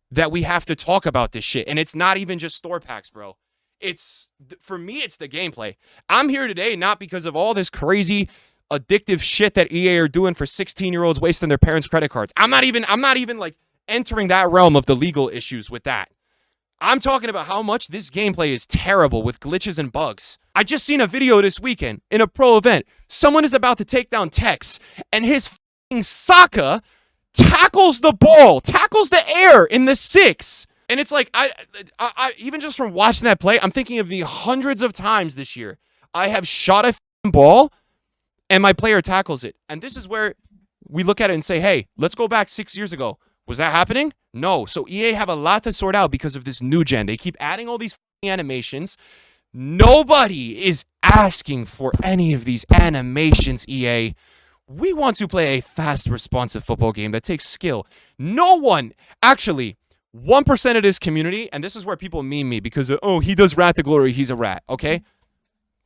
that we have to talk about this shit. And it's not even just store packs, bro. For me, it's the gameplay. I'm here today not because of all this crazy addictive shit that EA are doing for 16-year-olds wasting their parents' credit cards. I'm not even like entering that realm of the legal issues with that. I'm talking about how much this gameplay is terrible with glitches and bugs. I just seen a video this weekend in a pro event. Someone is about to take down Tex, and his f***ing Saka tackles the ball, tackles the air in the 6. And it's like, I even just from watching that play, I'm thinking of the hundreds of times this year I have shot a ball and my player tackles it. And this is where we look at it and say, hey, let's go back 6 years ago. Was that happening? No. So EA have a lot to sort out because of this new gen. They keep adding all these animations. Nobody is asking for any of these animations, EA. We want to play a fast, responsive football game that takes skill. No one, actually, 1% of this community, and this is where people meme me because, oh, he does rat to glory, he's a rat, okay?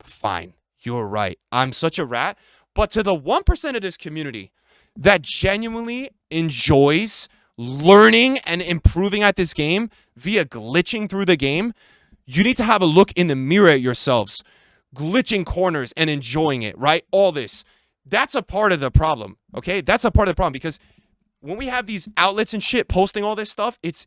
Fine, you're right. I'm such a rat. But to the 1% of this community that genuinely enjoys learning and improving at this game via glitching through the game, you need to have a look in the mirror at yourselves. Glitching corners and enjoying it, right? All this. That's a part of the problem, okay? That's a part of the problem because when we have these outlets and shit posting all this stuff, it's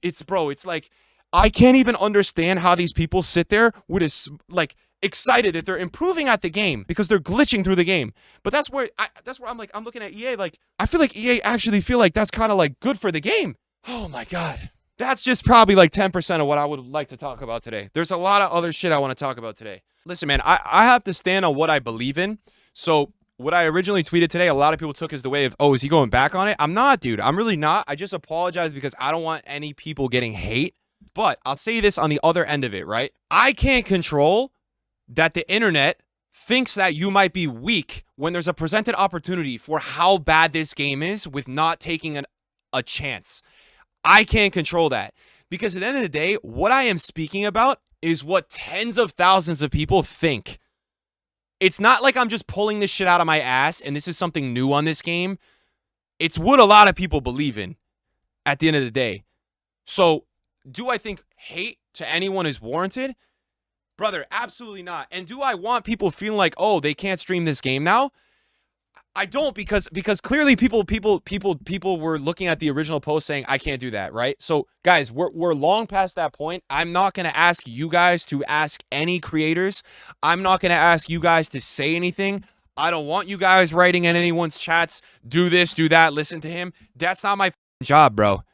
like, I can't even understand how these people sit there with this, like, excited that they're improving at the game because they're glitching through the game. But that's where I'm like, I'm looking at EA, like, I feel like EA actually feel like that's kind of like good for the game. Oh my God. That's just probably like 10% of what I would like to talk about today. There's a lot of other shit I want to talk about today. Listen, man, I have to stand on what I believe in. So what I originally tweeted today, a lot of people took as the way of, oh, is he going back on it? I'm not, dude. I'm really not. I just apologize because I don't want any people getting hate. But I'll say this on the other end of it, right? I can't control that the internet thinks that you might be weak when there's a presented opportunity for how bad this game is with not taking a chance. I can't control that because at the end of the day, what I am speaking about is what tens of thousands of people think. It's not like I'm just pulling this shit out of my ass and this is something new on this game. It's what a lot of people believe in at the end of the day. So do I think hate to anyone is warranted? Brother, absolutely not. And do I want people feeling like, oh, they can't stream this game now? I don't, because clearly people were looking at the original post saying I can't do that, right? So guys, we're long past that point. I'm not going to ask you guys to ask any creators. I'm not going to ask you guys to say anything. I don't want you guys writing in anyone's chats, do this, do that, listen to him. That's not my job, bro.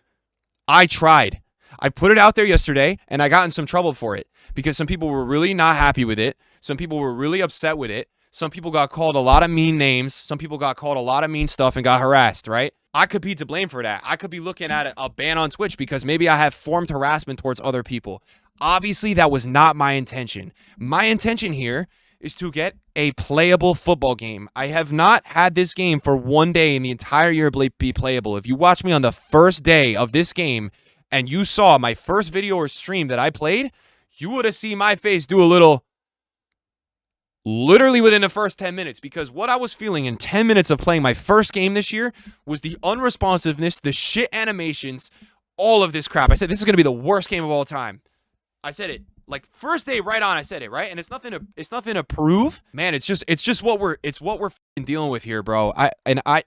I tried. I put it out there yesterday and I got in some trouble for it because some people were really not happy with it. Some people were really upset with it. Some people got called a lot of mean names. Some people got called a lot of mean stuff and got harassed, right? I could be to blame for that. I could be looking at a ban on Twitch because maybe I have formed harassment towards other people. Obviously, that was not my intention. My intention here is to get a playable football game. I have not had this game for one day in the entire year be playable. If you watch me on the first day of this game and you saw my first video or stream that I played, you would have seen my face do a little... literally within the first 10 minutes, because what I was feeling in 10 minutes of playing my first game this year was the unresponsiveness, the shit animations, all of this crap. I said, this is going to be the worst game of all time. I said it. Like, first day right on, I said it, right? And it's nothing to prove. Man, it's just what we're f***ing dealing with here, bro.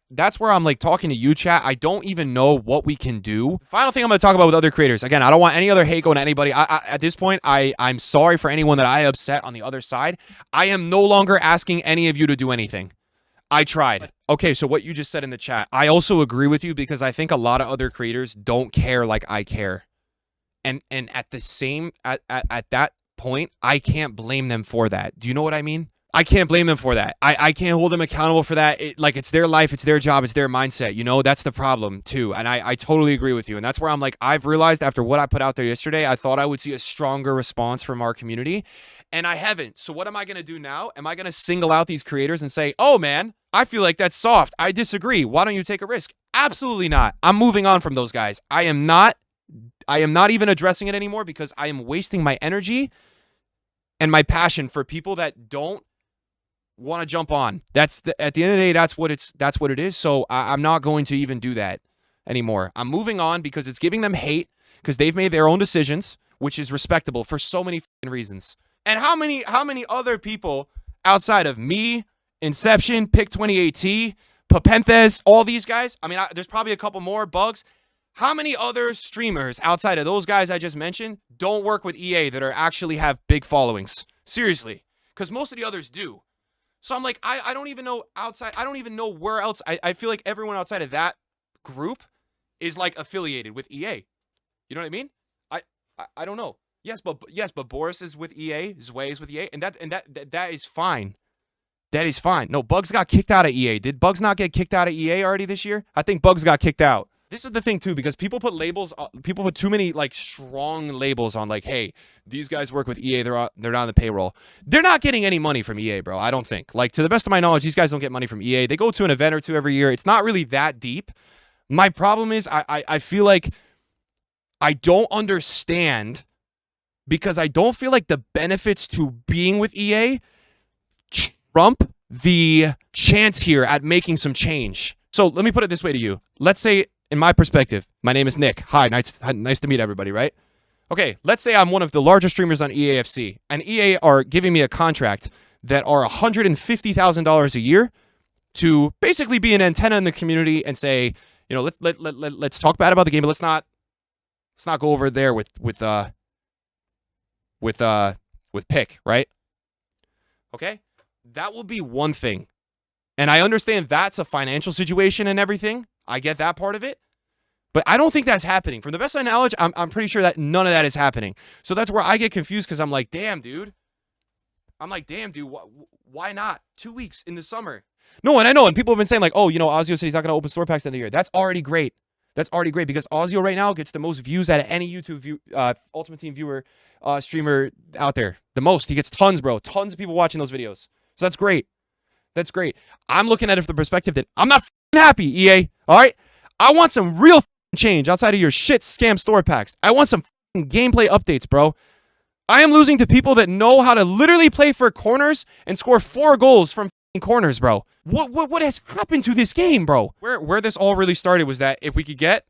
That's where I'm like talking to you, chat. I don't even know what we can do. Final thing I'm going to talk about with other creators. Again, I don't want any other hate going to anybody. At this point, I'm sorry for anyone that I upset on the other side. I am no longer asking any of you to do anything. I tried. Okay, so what you just said in the chat, I also agree with you because I think a lot of other creators don't care like I care. And at that point, I can't blame them for that. Do you know what I mean? I can't blame them for that. I can't hold them accountable for that. It's their life, it's their job, it's their mindset. You know, that's the problem too. And I totally agree with you. And that's where I'm like, I've realized after what I put out there yesterday, I thought I would see a stronger response from our community. And I haven't. So what am I going to do now? Am I going to single out these creators and say, oh man, I feel like that's soft. I disagree. Why don't you take a risk? Absolutely not. I'm moving on from those guys. I am not even addressing it anymore because I am wasting my energy and my passion for people that don't want to jump on. At the end of the day, that's what it is. So I'm not going to even do that anymore. I'm moving on because it's giving them hate because they've made their own decisions, which is respectable for so many reasons. And how many other people outside of me, Inception, Pick 2018, Papenthes, all these guys? I mean, there's probably a couple more bugs. How many other streamers outside of those guys I just mentioned don't work with EA that actually have big followings? Seriously, because most of the others do. So I'm like, I don't even know outside. I don't even know where else. I feel like everyone outside of that group is like affiliated with EA. You know what I mean? I don't know. Yes, but Boris is with EA. Zway is with EA, and that is fine. That is fine. No, Bugs got kicked out of EA. Did Bugs not get kicked out of EA already this year? I think Bugs got kicked out. This is the thing too, because people put too many like strong labels on like, hey, these guys work with EA, they're on the payroll. They're not getting any money from EA, bro. I don't think. Like, to the best of my knowledge, these guys don't get money from EA. They go to an event or two every year. It's not really that deep. My problem is I feel like I don't understand because I don't feel like the benefits to being with EA trump the chance here at making some change. So let me put it this way to you. Let's say, in my perspective, my name is Nick. Hi, nice to meet everybody, right? Okay, let's say I'm one of the largest streamers on EAFC, and EA are giving me a contract that are $150,000 a year to basically be an antenna in the community and say, you know, let's talk bad about the game, but let's not go over there with Pick, right? Okay, that will be one thing, and I understand that's a financial situation and everything. I get that part of it, but I don't think that's happening. From the best of my knowledge, I'm pretty sure that none of that is happening. So that's where I get confused because I'm like, damn, dude. Why not? 2 weeks in the summer. No, and I know, and people have been saying like, oh, you know, Ozio said he's not going to open store packs in the year. That's already great. That's already great because Ozio right now gets the most views out of any YouTube Ultimate Team viewer streamer out there. The most. He gets tons, bro. Tons of people watching those videos. So that's great. That's great. I'm looking at it from the perspective that I'm not happy, EA. All right? I want some real change outside of your shit scam store packs. I want some gameplay updates, bro. I am losing to people that know how to literally play for corners and score 4 goals from corners, bro. What has happened to this game, bro? Where this all really started was that if we could get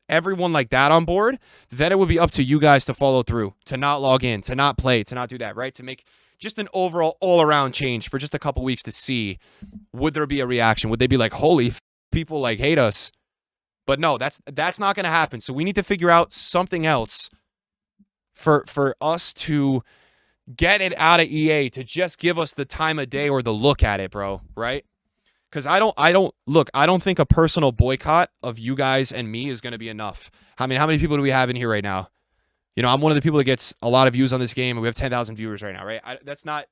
everyone like that on board, then it would be up to you guys to follow through, to not log in, to not play, to not do that, right? To make just an overall all-around change for just a couple weeks to see, would there be a reaction? Would they be like, holy people like hate us? But no, that's not going to happen. So we need to figure out something else for us to get it out of EA to just give us the time of day or the look at it, bro, right? Because I don't think a personal boycott of you guys and me is going to be enough. I mean, how many people do we have in here right now? You know, I'm one of the people that gets a lot of views on this game, and we have 10,000 viewers right now, right? That's not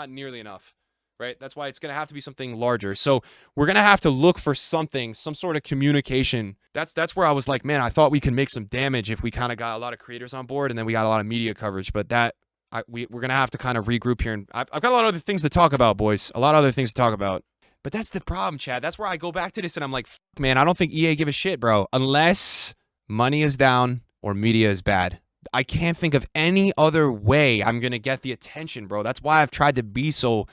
nearly enough, right? That's why it's going to have to be something larger. So we're going to have to look for something, some sort of communication. That's where I was like, man, I thought we could make some damage if we kind of got a lot of creators on board, and then we got a lot of media coverage. But we're going to have to kind of regroup here. And I've got a lot of other things to talk about, boys. A lot of other things to talk about. But that's the problem, Chad. That's where I go back to this, and I'm like, man, I don't think EA give a shit, bro. Unless money is down or media is bad. I can't think of any other way I'm going to get the attention, bro. That's why I've tried to be so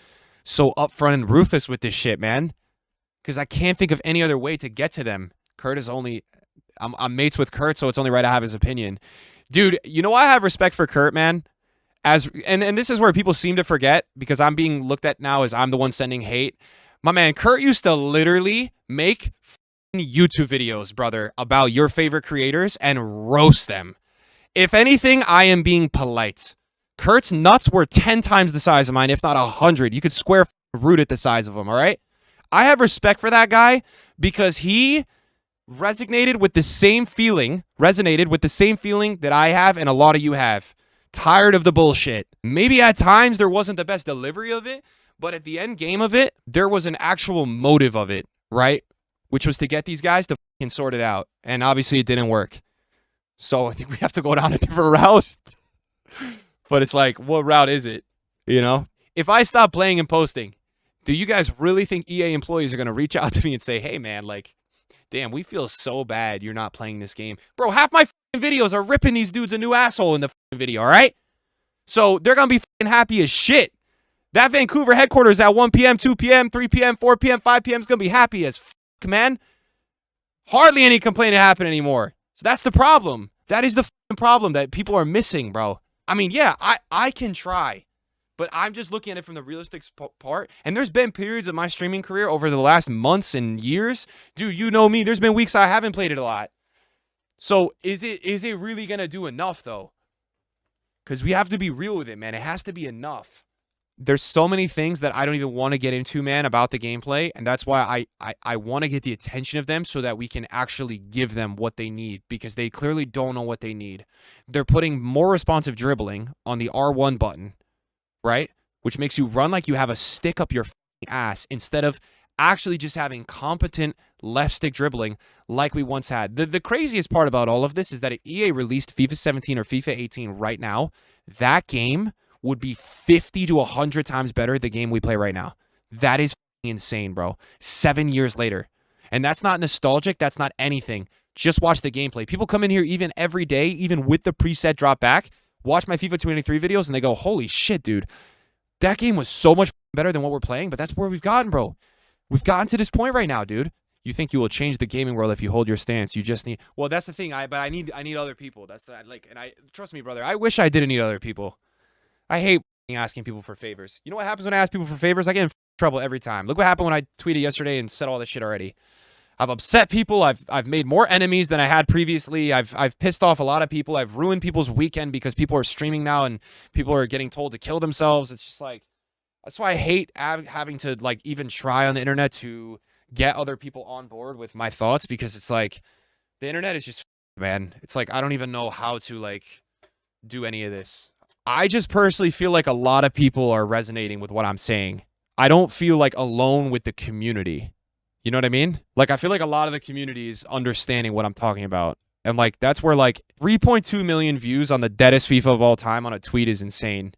upfront and ruthless with this shit, man. Because I can't think of any other way to get to them. Kurt is only... I'm mates with Kurt, so it's only right I have his opinion. Dude, you know why I have respect for Kurt, man? And this is where people seem to forget, because I'm being looked at now as I'm the one sending hate. My man, Kurt used to literally make YouTube videos, brother, about your favorite creators and roast them. If anything, I am being polite. Kurt's nuts were 10 times the size of mine, if not 100. You could square root at the size of them, all right? I have respect for that guy because he resonated with the same feeling that I have and a lot of you have. Tired of the bullshit. Maybe at times there wasn't the best delivery of it, but at the end game of it, there was an actual motive of it, right? Which was to get these guys to fucking sort it out. And obviously it didn't work. So I think we have to go down a different route. But it's like, what route is it? You know? If I stop playing and posting, do you guys really think EA employees are going to reach out to me and say, hey, man, like, damn, we feel so bad you're not playing this game. Bro, half my videos are ripping these dudes a new asshole in the video, all right? So they're going to be happy as shit. That Vancouver headquarters at 1 p.m., 2 p.m., 3 p.m., 4 p.m., 5 p.m. is going to be happy as man. Hardly any complaining happen anymore. So that's the problem. That is the problem that people are missing, bro. I mean, yeah, I can try. But I'm just looking at it from the realistic part. And there's been periods of my streaming career over the last months and years. Dude, you know me. There's been weeks I haven't played it a lot. So is it really going to do enough, though? Because we have to be real with it, man. It has to be enough. There's so many things that I don't even want to get into, man, about the gameplay. And that's why I want to get the attention of them so that we can actually give them what they need. Because they clearly don't know what they need. They're putting more responsive dribbling on the R1 button. Right? Which makes you run like you have a stick up your ass instead of actually just having competent left stick dribbling like we once had. The craziest part about all of this is that if EA released FIFA 17 or FIFA 18 right now, that game would be 50 to 100 times better than the game we play right now. That is insane, bro. 7 years later. And that's not nostalgic. That's not anything. Just watch the gameplay. People come in here even every day, even with the preset drop back, watch my FIFA 23 videos, and they go, holy shit, dude. That game was so much better than what we're playing, but that's where we've gotten, bro. We've gotten to this point right now, dude. You think you will change the gaming world if you hold your stance. You just need... Well, that's the thing. But I need other people. That's like... And trust me, brother, I wish I didn't need other people. I hate asking people for favors. You know what happens when I ask people for favors? I get in trouble every time. Look what happened when I tweeted yesterday and said all this shit already. I've upset people. I've made more enemies than I had previously. I've pissed off a lot of people. I've ruined people's weekend because people are streaming now and people are getting told to kill themselves. It's just like, that's why I hate having to like even try on the internet to get other people on board with my thoughts, because it's like the internet is just, man, it's like I don't even know how to like do any of this. I just personally feel like a lot of people are resonating with what I'm saying. I don't feel like alone with the community. You know what I mean? Like, I feel like a lot of the community is understanding what I'm talking about. And, like, that's where, like, 3.2 million views on the deadest FIFA of all time on a tweet is insane.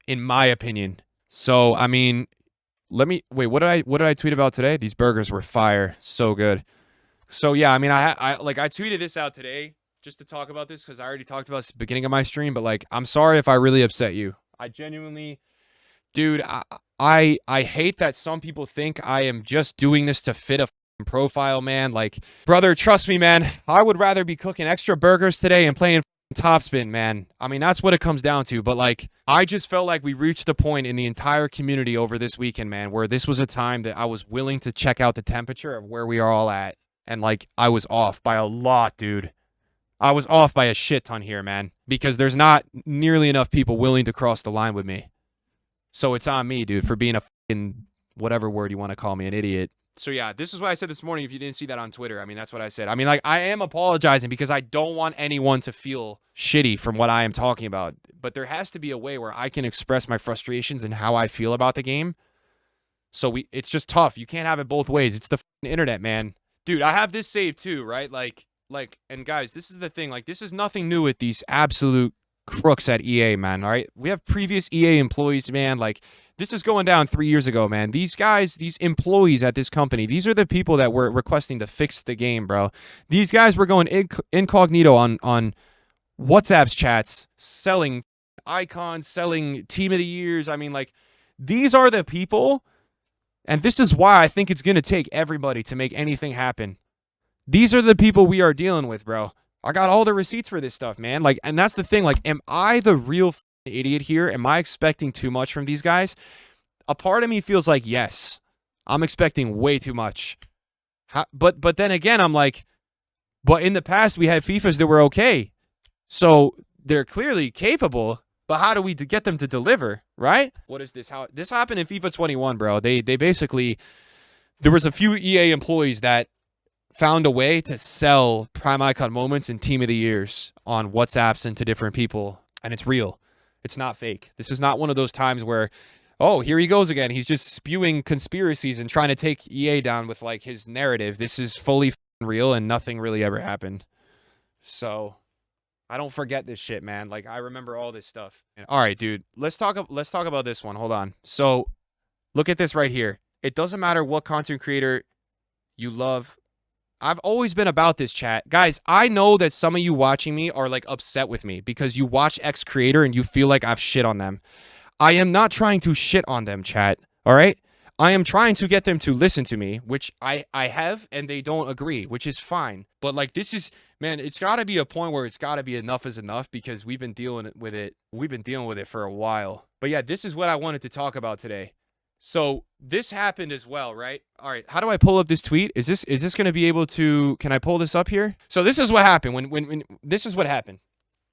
In my opinion. So, I mean, wait, what did I tweet about today? These burgers were fire. So good. So, yeah, I mean, I tweeted this out today just to talk about this because I already talked about this at the beginning of my stream. But, like, I'm sorry if I really upset you. I genuinely... Dude, I hate that some people think I am just doing this to fit a profile, man. Like, brother, trust me, man. I would rather be cooking extra burgers today and playing topspin, man. I mean, that's what it comes down to. But, like, I just felt like we reached a point in the entire community over this weekend, man, where this was a time that I was willing to check out the temperature of where we are all at. And, like, I was off by a lot, dude. I was off by a shit ton here, man. Because there's not nearly enough people willing to cross the line with me. So it's on me, dude, for being a fucking whatever word you want to call me, an idiot. So yeah, this is what I said this morning. If you didn't see that on Twitter, I mean, that's what I said. I mean, like, I am apologizing because I don't want anyone to feel shitty from what I am talking about. But there has to be a way where I can express my frustrations and how I feel about the game. So it's just tough. You can't have it both ways. It's the internet, man. Dude, I have this saved too, right? Like, and guys, this is the thing. Like, this is nothing new with these absolute crooks at EA, man. All right, we have previous EA employees, man. Like, this is going down 3 years ago, man. These guys, these employees at this company, these are the people that were requesting to fix the game, bro. These guys were going incognito on WhatsApp's chats, selling icons, selling team of the years. I mean, like, these are the people, and this is why I think it's gonna take everybody to make anything happen. These are the people we are dealing with, bro. I got all the receipts for this stuff, man. Like, and that's the thing. Like, am I the real idiot here? Am I expecting too much from these guys? A part of me feels like, yes, I'm expecting way too much. But then again, I'm like, but in the past, we had FIFAs that were okay. So they're clearly capable. But how do we get them to deliver, right? What is this? How this happened in FIFA 21, bro? They basically, there was a few EA employees that found a way to sell Prime Icon moments and Team of the Years on WhatsApps and to different people, and it's real. It's not fake. This is not one of those times where, oh, here he goes again. He's just spewing conspiracies and trying to take EA down with like his narrative. This is fully real and nothing really ever happened. So I don't forget this shit, man. Like, I remember all this stuff. And, all right, dude, let's talk about this one. Hold on. So look at this right here. It doesn't matter what content creator you love. I've always been about this, chat. Guys, I know that some of you watching me are like upset with me because you watch X creator and you feel like I've shit on them. I am not trying to shit on them, chat. All right? I am trying to get them to listen to me, which I have, and they don't agree, which is fine. But like, this is, man, it's got to be a point where it's got to be enough is enough, because we've been dealing with it. We've been dealing with it for a while. But yeah, this is what I wanted to talk about today. So this happened as well, right? All right, how do I pull up this tweet? Is this going to be able to, can I pull this up here? So this is what happened when this is what happened.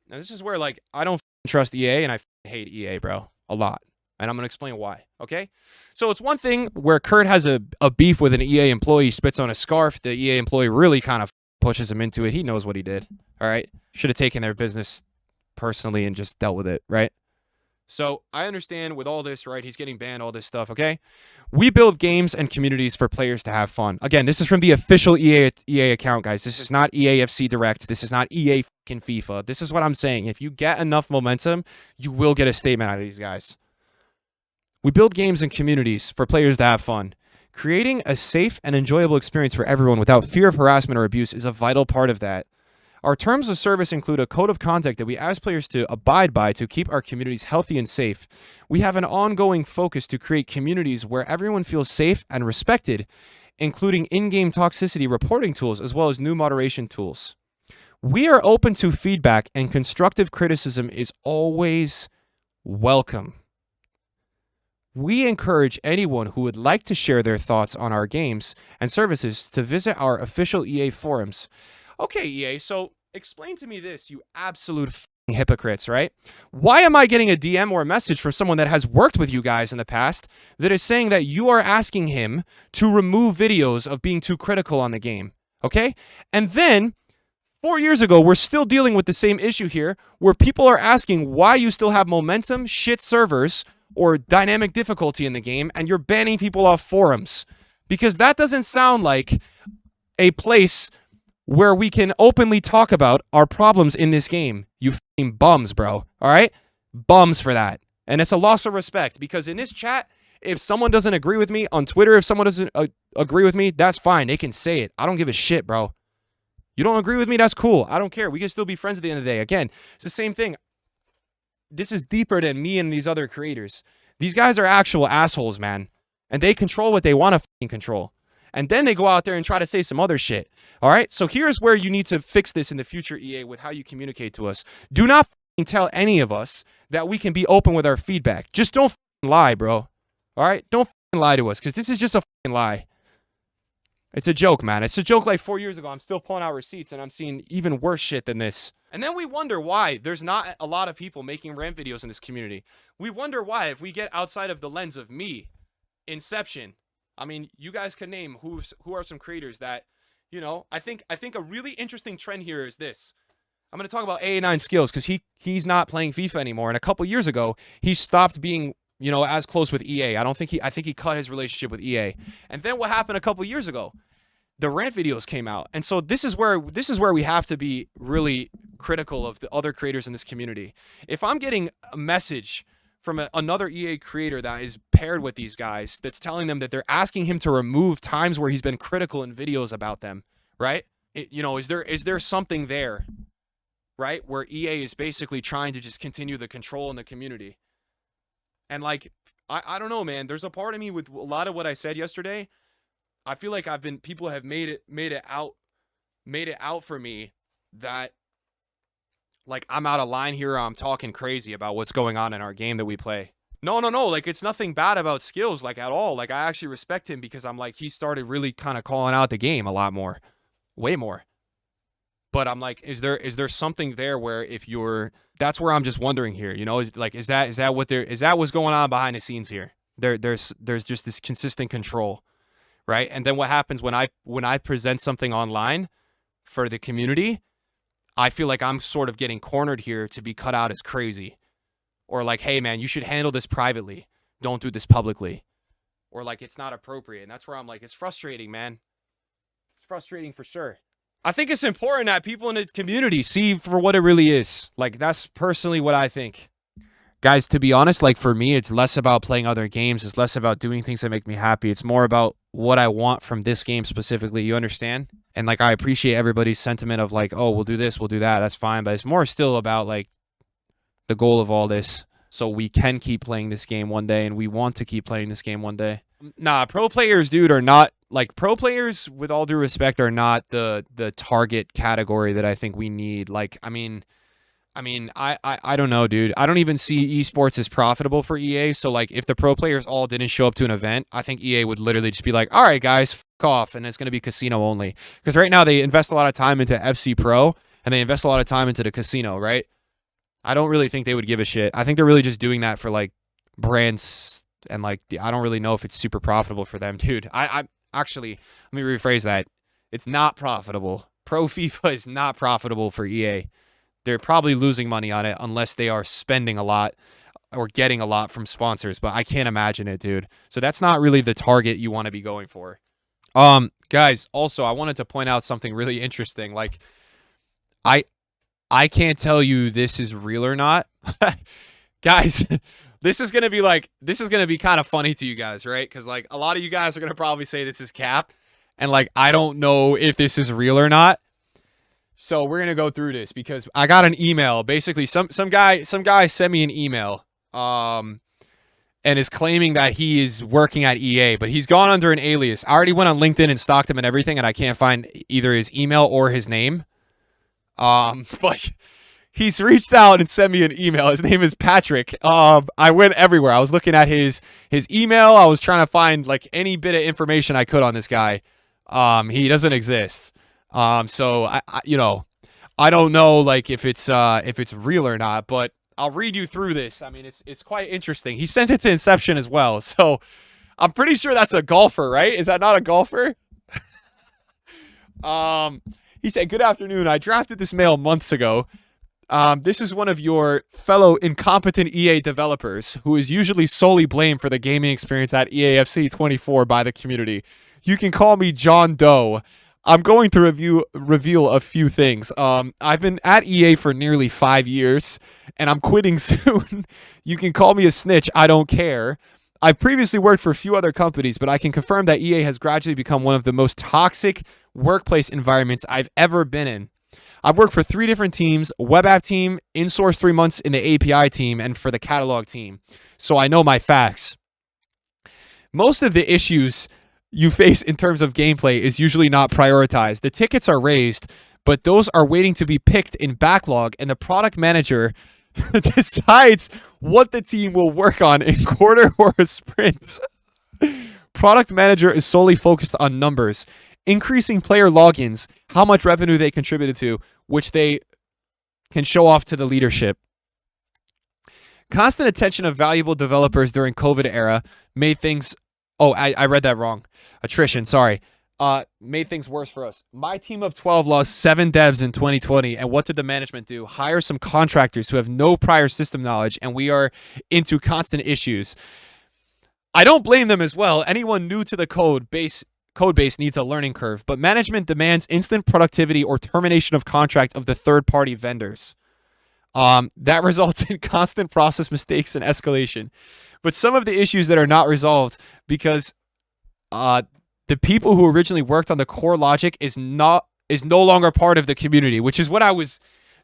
Now this is where, like, I don't trust EA and I hate EA, bro, a lot. And I'm going to explain why, okay? So it's one thing where Kurt has a beef with an EA employee, spits on a scarf. The EA employee really kind of pushes him into it. He knows what he did, all right? Should have taken their business personally and just dealt with it, right? So I understand with all this, right? He's getting banned, all this stuff, okay? We build games and communities for players to have fun. Again, this is from the official EA account, guys. This is not EAFC Direct. This is not EA fucking FIFA. This is what I'm saying. If you get enough momentum, you will get a statement out of these guys. We build games and communities for players to have fun. Creating a safe and enjoyable experience for everyone without fear of harassment or abuse is a vital part of that. Our terms of service include a code of conduct that we ask players to abide by to keep our communities healthy and safe. We have an ongoing focus to create communities where everyone feels safe and respected, including in-game toxicity reporting tools as well as new moderation tools. We are open to feedback, and constructive criticism is always welcome. We encourage anyone who would like to share their thoughts on our games and services to visit our official EA forums. Okay, EA, so explain to me this, you absolute f***ing hypocrites, right? Why am I getting a DM or a message from someone that has worked with you guys in the past that is saying that you are asking him to remove videos of being too critical on the game, okay? And then 4 years ago, we're still dealing with the same issue here where people are asking why you still have momentum, shit servers, or dynamic difficulty in the game, and you're banning people off forums. Because that doesn't sound like a place where we can openly talk about our problems in this game. You f***ing bums, bro. All right? Bums for that. And it's a loss of respect, because in this chat, if someone doesn't agree with me on Twitter, if someone doesn't agree with me, that's fine. They can say it. I don't give a shit, bro. You don't agree with me? That's cool. I don't care. We can still be friends at the end of the day. Again, it's the same thing. This is deeper than me and these other creators. These guys are actual assholes, man. And they control what they want to f***ing control. And then they go out there and try to say some other shit. All right? So here's where you need to fix this in the future, EA, with how you communicate to us. Do not f***ing tell any of us that we can be open with our feedback. Just don't f***ing lie, bro. All right? Don't f***ing lie to us, because this is just a f***ing lie. It's a joke, man. It's a joke like 4 years ago. I'm still pulling out receipts, and I'm seeing even worse shit than this. And then we wonder why there's not a lot of people making rant videos in this community. We wonder why, if we get outside of the lens of me, Inception. I mean, you guys can name who are some creators that, you know, I think a really interesting trend here is this. I'm going to talk about AA9 Skills, because he's not playing FIFA anymore. And a couple years ago, he stopped being, you know, as close with EA. I think he cut his relationship with EA. And then what happened a couple years ago? The rant videos came out. And so this is where we have to be really critical of the other creators in this community. If I'm getting a message from another EA creator that is paired with these guys, that's telling them that they're asking him to remove times where he's been critical in videos about them, right? You know, is there something there, right, where EA is basically trying to just continue the control in the community? And like, I don't know, man. There's a part of me with a lot of what I said yesterday. I feel like people have made it out for me that, like, I'm out of line here, or I'm talking crazy about what's going on in our game that we play. No. Like, it's nothing bad about Skills, like, at all. Like, I actually respect him, because I'm like, he started really kind of calling out the game a lot more. Way more. But I'm like, is there something there where if you're, that's where I'm just wondering here, you know, is that what's going on behind the scenes here? There's just this consistent control, right? And then what happens when I present something online for the community, I feel like I'm sort of getting cornered here to be cut out as crazy, or like, hey man, you should handle this privately, don't do this publicly, or like it's not appropriate. And that's where I'm like, it's frustrating, man. It's frustrating for sure. I think it's important that people in the community see for what it really is. Like, that's personally what I think. Guys, to be honest, like for me, it's less about playing other games. It's less about doing things that make me happy. It's more about what I want from this game specifically. You understand? And like, I appreciate everybody's sentiment of like, oh, we'll do this, we'll do that. That's fine. But it's more still about like the goal of all this. So we can keep playing this game one day, and we want to keep playing this game one day. Nah, pro players, dude, are not like pro players, with all due respect, are not the target category that I think we need. Like, I don't know, dude. I don't even see esports as profitable for EA. So like, if the pro players all didn't show up to an event, I think EA would literally just be like, all right, guys, fuck off, and it's going to be casino only. Because right now they invest a lot of time into FC Pro, and they invest a lot of time into the casino, right? I don't really think they would give a shit. I think they're really just doing that for like brands, and like, I don't really know if it's super profitable for them, dude. I actually, let me rephrase that. It's not profitable. Pro FIFA is not profitable for EA. They're probably losing money on it unless they are spending a lot or getting a lot from sponsors, but I can't imagine it, dude. So that's not really the target you want to be going for. Guys, also, I wanted to point out something really interesting. Like, I can't tell you this is real or not. Guys, this is going to be kind of funny to you guys, right? Because like, a lot of you guys are going to probably say this is cap, and like, I don't know if this is real or not. So we're going to go through this because I got an email. Basically, some guy sent me an email and is claiming that he is working at EA, but he's gone under an alias. I already went on LinkedIn and stalked him and everything, and I can't find either his email or his name. But he's reached out and sent me an email. His name is Patrick. I went everywhere. I was looking at his email. I was trying to find like any bit of information I could on this guy. He doesn't exist. So I don't know like if it's real or not, but I'll read you through this. I mean, it's quite interesting. He sent it to Inception as well. So I'm pretty sure that's a golfer, right? Is that not a golfer? He said, "Good afternoon. I drafted this mail months ago. This is one of your fellow incompetent EA developers who is usually solely blamed for the gaming experience at EAFC 24 by the community. You can call me John Doe. I'm going to reveal a few things. I've been at EA for nearly 5 years, and I'm quitting soon. You can call me a snitch. I don't care. I've previously worked for a few other companies, but I can confirm that EA has gradually become one of the most toxic workplace environments I've ever been in. I've worked for 3 different teams, web app team, in-source 3 months in the API team, and for the catalog team. So I know my facts. Most of the issues you face in terms of gameplay is usually not prioritized. The tickets are raised, but those are waiting to be picked in backlog, and the product manager decides what the team will work on in quarter or a sprint. Product manager is solely focused on numbers, increasing player logins, how much revenue they contributed to, which they can show off to the leadership. Constant attention of valuable developers during COVID era made things... Oh, I read that wrong. Attrition, sorry. Made things worse for us. My team of 12 lost 7 devs in 2020, and what did the management do? Hire some contractors who have no prior system knowledge, and we are into constant issues. I don't blame them as well. Anyone new to the code base needs a learning curve, but management demands instant productivity or termination of contract of the third-party vendors. That results in constant process mistakes and escalation. But some of the issues that are not resolved because the people who originally worked on the core logic is no longer part of the community, which is what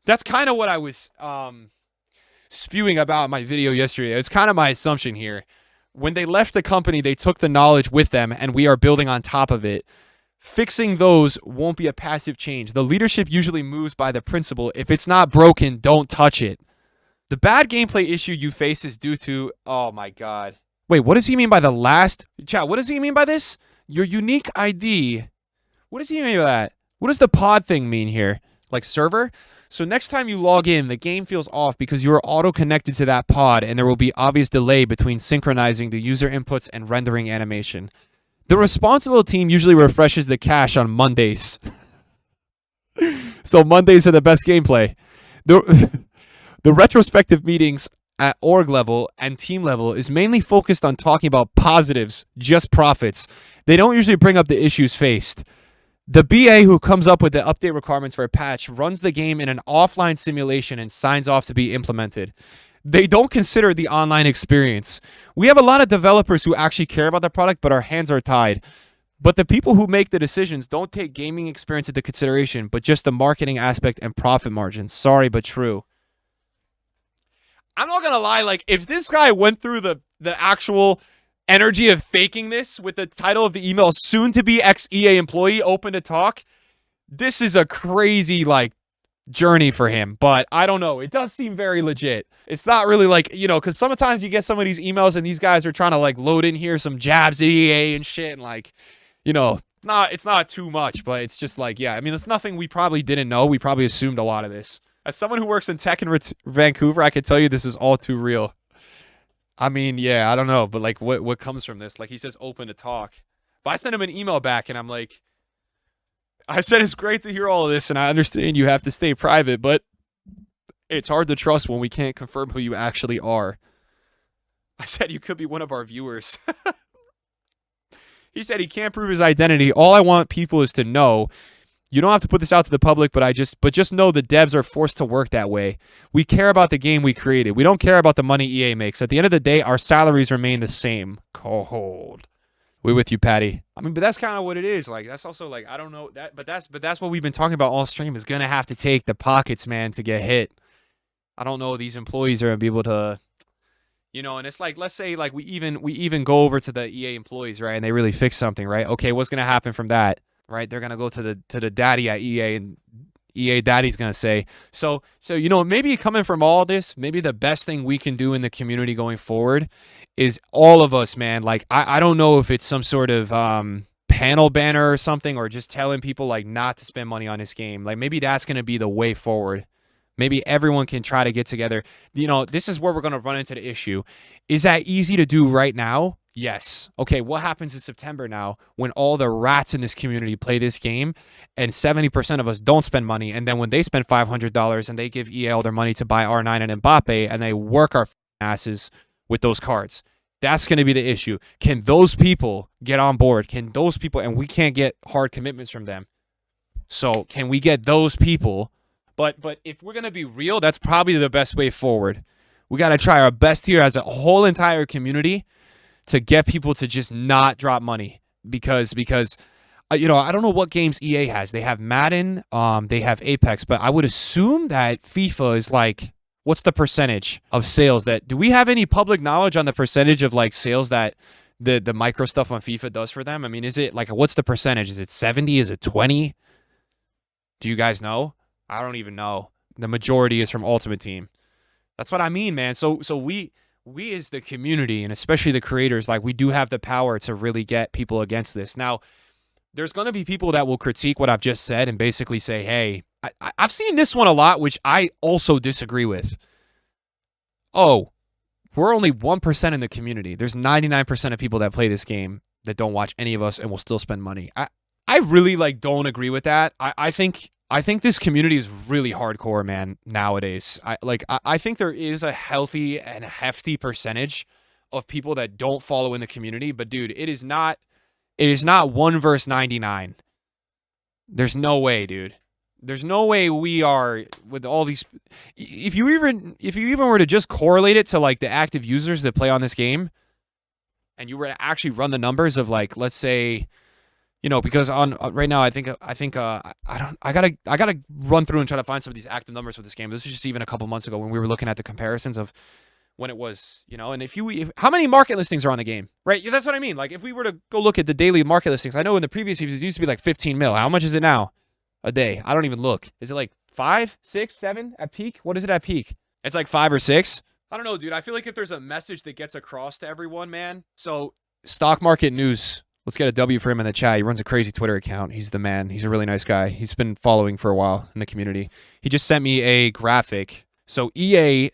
that's kind of what I was spewing about in my video yesterday. It's kind of my assumption here. When they left the company, they took the knowledge with them, and we are building on top of it. Fixing those won't be a passive change. The leadership usually moves by the principle, if it's not broken, don't touch it. The bad gameplay issue you face is due to... Oh, my God. Wait, what does he mean by the last... Chat, what does he mean by this? Your unique ID. What does he mean by that? What does the pod thing mean here? like server. So next time you log in, the game feels off because you are auto-connected to that pod, and there will be obvious delay between synchronizing the user inputs and rendering animation. The responsible team usually refreshes the cache on Mondays. So Mondays are the best gameplay. The retrospective meetings at org level and team level is mainly focused on talking about positives, just profits. They don't usually bring up the issues faced. The BA who comes up with the update requirements for a patch runs the game in an offline simulation and signs off to be implemented. They don't consider the online experience. We have a lot of developers who actually care about the product, but our hands are tied. But the people who make the decisions don't take gaming experience into consideration, but just the marketing aspect and profit margins. Sorry, but true. I'm not going to lie. Like, if this guy went through the actual energy of faking this with the title of the email, soon to be ex-EA employee, open to talk, this is a crazy, like, journey for him. But I don't know. It does seem very legit. It's not really like, you know, because sometimes you get some of these emails and these guys are trying to, like, load in here some jabs at EA and shit, and, like, you know, it's not too much, but it's just like, yeah, I mean, it's nothing we probably didn't know. We probably assumed a lot of this. As someone who works in tech in Vancouver, I can tell you this is all too real. I mean, yeah, I don't know, but like what comes from this? Like, he says open to talk. But I sent him an email back and I'm like, I said it's great to hear all of this and I understand you have to stay private, but it's hard to trust when we can't confirm who you actually are. I said you could be one of our viewers. He said he can't prove his identity. All I want people is to know. You don't have to put this out to the public, but just know the devs are forced to work that way. We care about the game we created. We don't care about the money EA makes. At the end of the day, our salaries remain the same. Cold. We with you, Patty. I mean, but that's kind of what it is. Like, that's also like, I don't know that, but that's what we've been talking about all stream, is gonna have to take the pockets, man, to get hit. I don't know, these employees are gonna be able to, you know, and it's like, let's say like we even go over to the EA employees, right? And they really fix something, right? Okay, what's gonna happen from that? Right, they're gonna go to the daddy at EA, and EA daddy's gonna say, so you know, maybe coming from all this, maybe the best thing we can do in the community going forward is all of us, man. Like, I don't know if it's some sort of panel banner or something, or just telling people like not to spend money on this game. Like, maybe that's gonna be the way forward. Maybe everyone can try to get together. You know, this is where we're gonna run into the issue. Is that easy to do right now? Yes. Okay, what happens in September now when all the rats in this community play this game and 70% of us don't spend money, and then when they spend $500 and they give EA all their money to buy R9 and Mbappe and they work our asses with those cards? That's going to be the issue. Can those people get on board? Can those people, and we can't get hard commitments from them. So can we get those people? But if we're going to be real, that's probably the best way forward. We got to try our best here as a whole entire community to get people to just not drop money, because you know, I don't know what games EA has. They have Madden, they have Apex, but I would assume that FIFA is like, what's the percentage of sales that, do we have any public knowledge on the percentage of like sales that the micro stuff on FIFA does for them? I mean, is it like, what's the percentage? Is it 70? Is it 20? Do you guys know? I don't even know. The majority is from Ultimate Team. That's what I mean, man. So we as the community, and especially the creators, like, we do have the power to really get people against this. Now, there's going to be people that will critique what I've just said and basically say, hey, I've seen this one a lot, which I also disagree with. Oh, we're only 1% in the community. There's 99% of people that play this game that don't watch any of us and will still spend money. I really like don't agree with that. I think this community is really hardcore, man, nowadays. I think there is a healthy and hefty percentage of people that don't follow in the community, but dude, it is not 1 versus 99. There's no way, dude. There's no way we are with all these. If you even were to just correlate it to like the active users that play on this game, and you were to actually run the numbers of, like, let's say, you know, because on right now, I gotta run through and try to find some of these active numbers for this game. This was just even a couple months ago when we were looking at the comparisons of when it was, you know, and if how many market listings are on the game, right? That's what I mean. Like, if we were to go look at the daily market listings, I know in the previous seasons it used to be like 15 mil. How much is it now a day? I don't even look. Is it like 5, 6, 7 at peak? What is it at peak? It's like 5 or 6. I don't know, dude. I feel like if there's a message that gets across to everyone, man. So stock market news Let's get a W for him in the chat. He runs a crazy Twitter account. He's the man. He's a really nice guy. He's been following for a while in the community. He just sent me a graphic. So EA,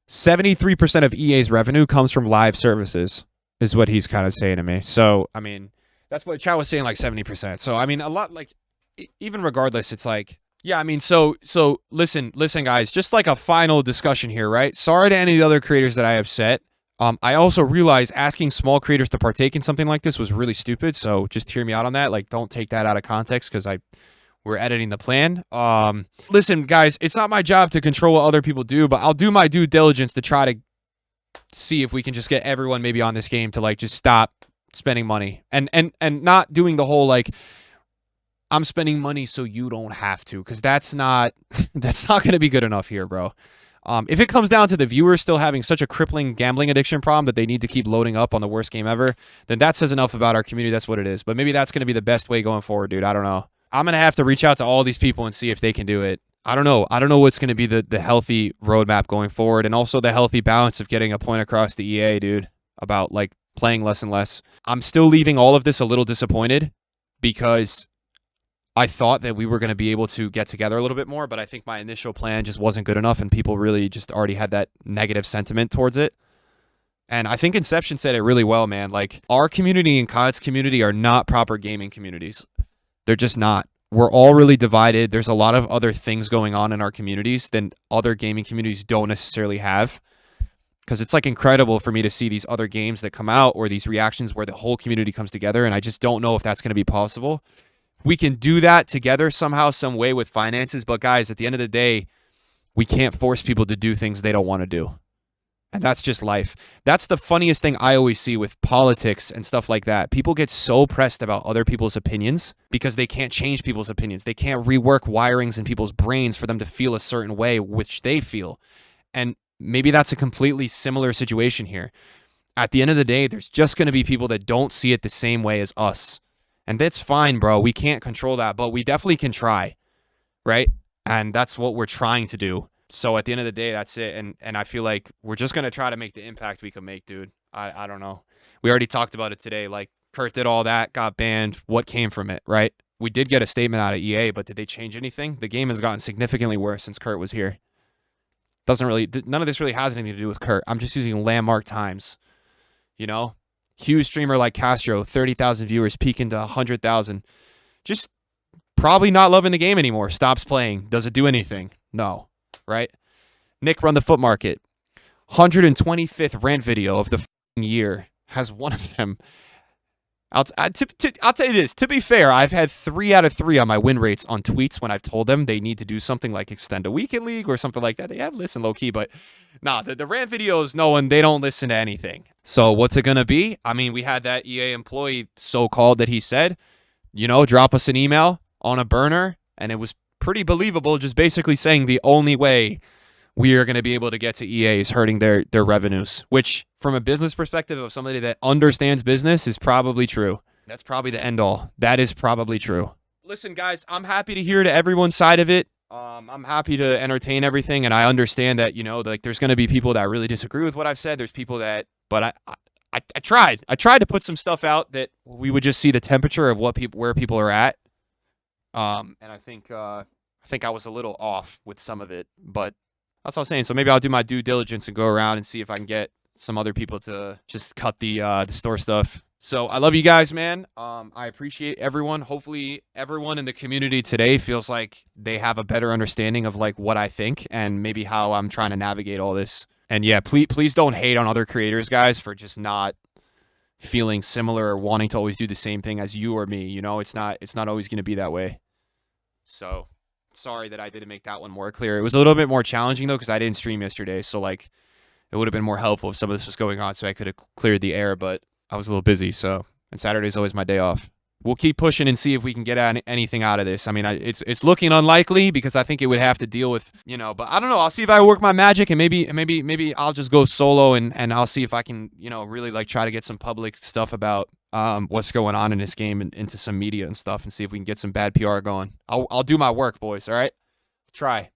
73% of EA's revenue comes from live services, is what he's kind of saying to me. So, I mean, that's what Chow was saying, like 70%. So, I mean, a lot, like, even regardless, it's like, yeah, I mean, so listen, guys, just like a final discussion here, right? Sorry to any of the other creators that I upset. I also realize asking small creators to partake in something like this was really stupid. So just hear me out on that. Like, don't take that out of context because we're editing the plan. Listen, guys, it's not my job to control what other people do, but I'll do my due diligence to try to see if we can just get everyone maybe on this game to like just stop spending money and not doing the whole like I'm spending money so you don't have to, because that's not going to be good enough here, bro. If it comes down to the viewers still having such a crippling gambling addiction problem that they need to keep loading up on the worst game ever, then that says enough about our community. That's what it is. But maybe that's going to be the best way going forward, dude. I don't know. I'm going to have to reach out to all these people and see if they can do it. I don't know. I don't know what's going to be the healthy roadmap going forward, and also the healthy balance of getting a point across the EA, dude, about like playing less and less. I'm still leaving all of this a little disappointed because I thought that we were going to be able to get together a little bit more, but I think my initial plan just wasn't good enough, and people really just already had that negative sentiment towards it. And I think Inception said it really well, man. Like, our community and Kai's community are not proper gaming communities. They're just not. We're all really divided. There's a lot of other things going on in our communities than other gaming communities don't necessarily have. Because it's like incredible for me to see these other games that come out or these reactions where the whole community comes together, and I just don't know if that's going to be possible. We can do that together somehow, some way with finances, but guys, at the end of the day, we can't force people to do things they don't want to do. And that's just life. That's the funniest thing I always see with politics and stuff like that. People get so pressed about other people's opinions because they can't change people's opinions. They can't rework wirings in people's brains for them to feel a certain way, which they feel. And maybe that's a completely similar situation here. At the end of the day, there's just going to be people that don't see it the same way as us. And that's fine, bro. We can't control that, but we definitely can try, right? And that's what we're trying to do. So at the end of the day, that's it. And I feel like we're just going to try to make the impact we can make, dude. I don't know. We already talked about it today. Like, Kurt did all that, got banned. What came from it, right? We did get a statement out of EA, but did they change anything? The game has gotten significantly worse since Kurt was here. None of this really has anything to do with Kurt. I'm just using landmark times, you know? Huge streamer like Castro, 30,000 viewers, peaking to 100,000. Just probably not loving the game anymore. Stops playing. Does it do anything? No. Right? Nick run the foot market. 125th rant video of the year. Has one of them. I'll tell you this. To be fair, I've had 3 out of 3 on my win rates on tweets when I've told them they need to do something like extend a weekend league or something like that. They have listened low-key, but nah, the rant videos, they don't listen to anything. So what's it going to be? I mean, we had that EA employee so-called that he said, drop us an email on a burner, and it was pretty believable, just basically saying the only way we are going to be able to get to EA is hurting their revenues, which from a business perspective of somebody that understands business is probably true. That's probably the end all. That is probably true. Listen, guys, I'm happy to hear to everyone's side of it. I'm happy to entertain everything, and I understand that, like there's going to be people that really disagree with what I've said. There's people that, but I tried. I tried to put some stuff out that we would just see the temperature of where people are at. And I think I was a little off with some of it, but that's what I was saying. So maybe I'll do my due diligence and go around and see if I can get some other people to just cut the store stuff. So I love you guys, man. I appreciate everyone. Hopefully everyone in the community today feels like they have a better understanding of like what I think and maybe how I'm trying to navigate all this. And yeah, please don't hate on other creators, guys, for just not feeling similar or wanting to always do the same thing as you or me. It's not always going to be that way. So sorry that I didn't make that one more clear. It was a little bit more challenging though, because I didn't stream yesterday. So like it would have been more helpful if some of this was going on so I could have cleared the air, but I was a little busy. So, and Saturday's always my day off. We'll keep pushing and see if we can get anything out of this. I mean, it's looking unlikely because I think it would have to deal with, but I don't know. I'll see if I work my magic, and maybe I'll just go solo and I'll see if I can, really like try to get some public stuff about what's going on in this game and into some media and stuff and see if we can get some bad PR going. I'll do my work, boys. All right. Try.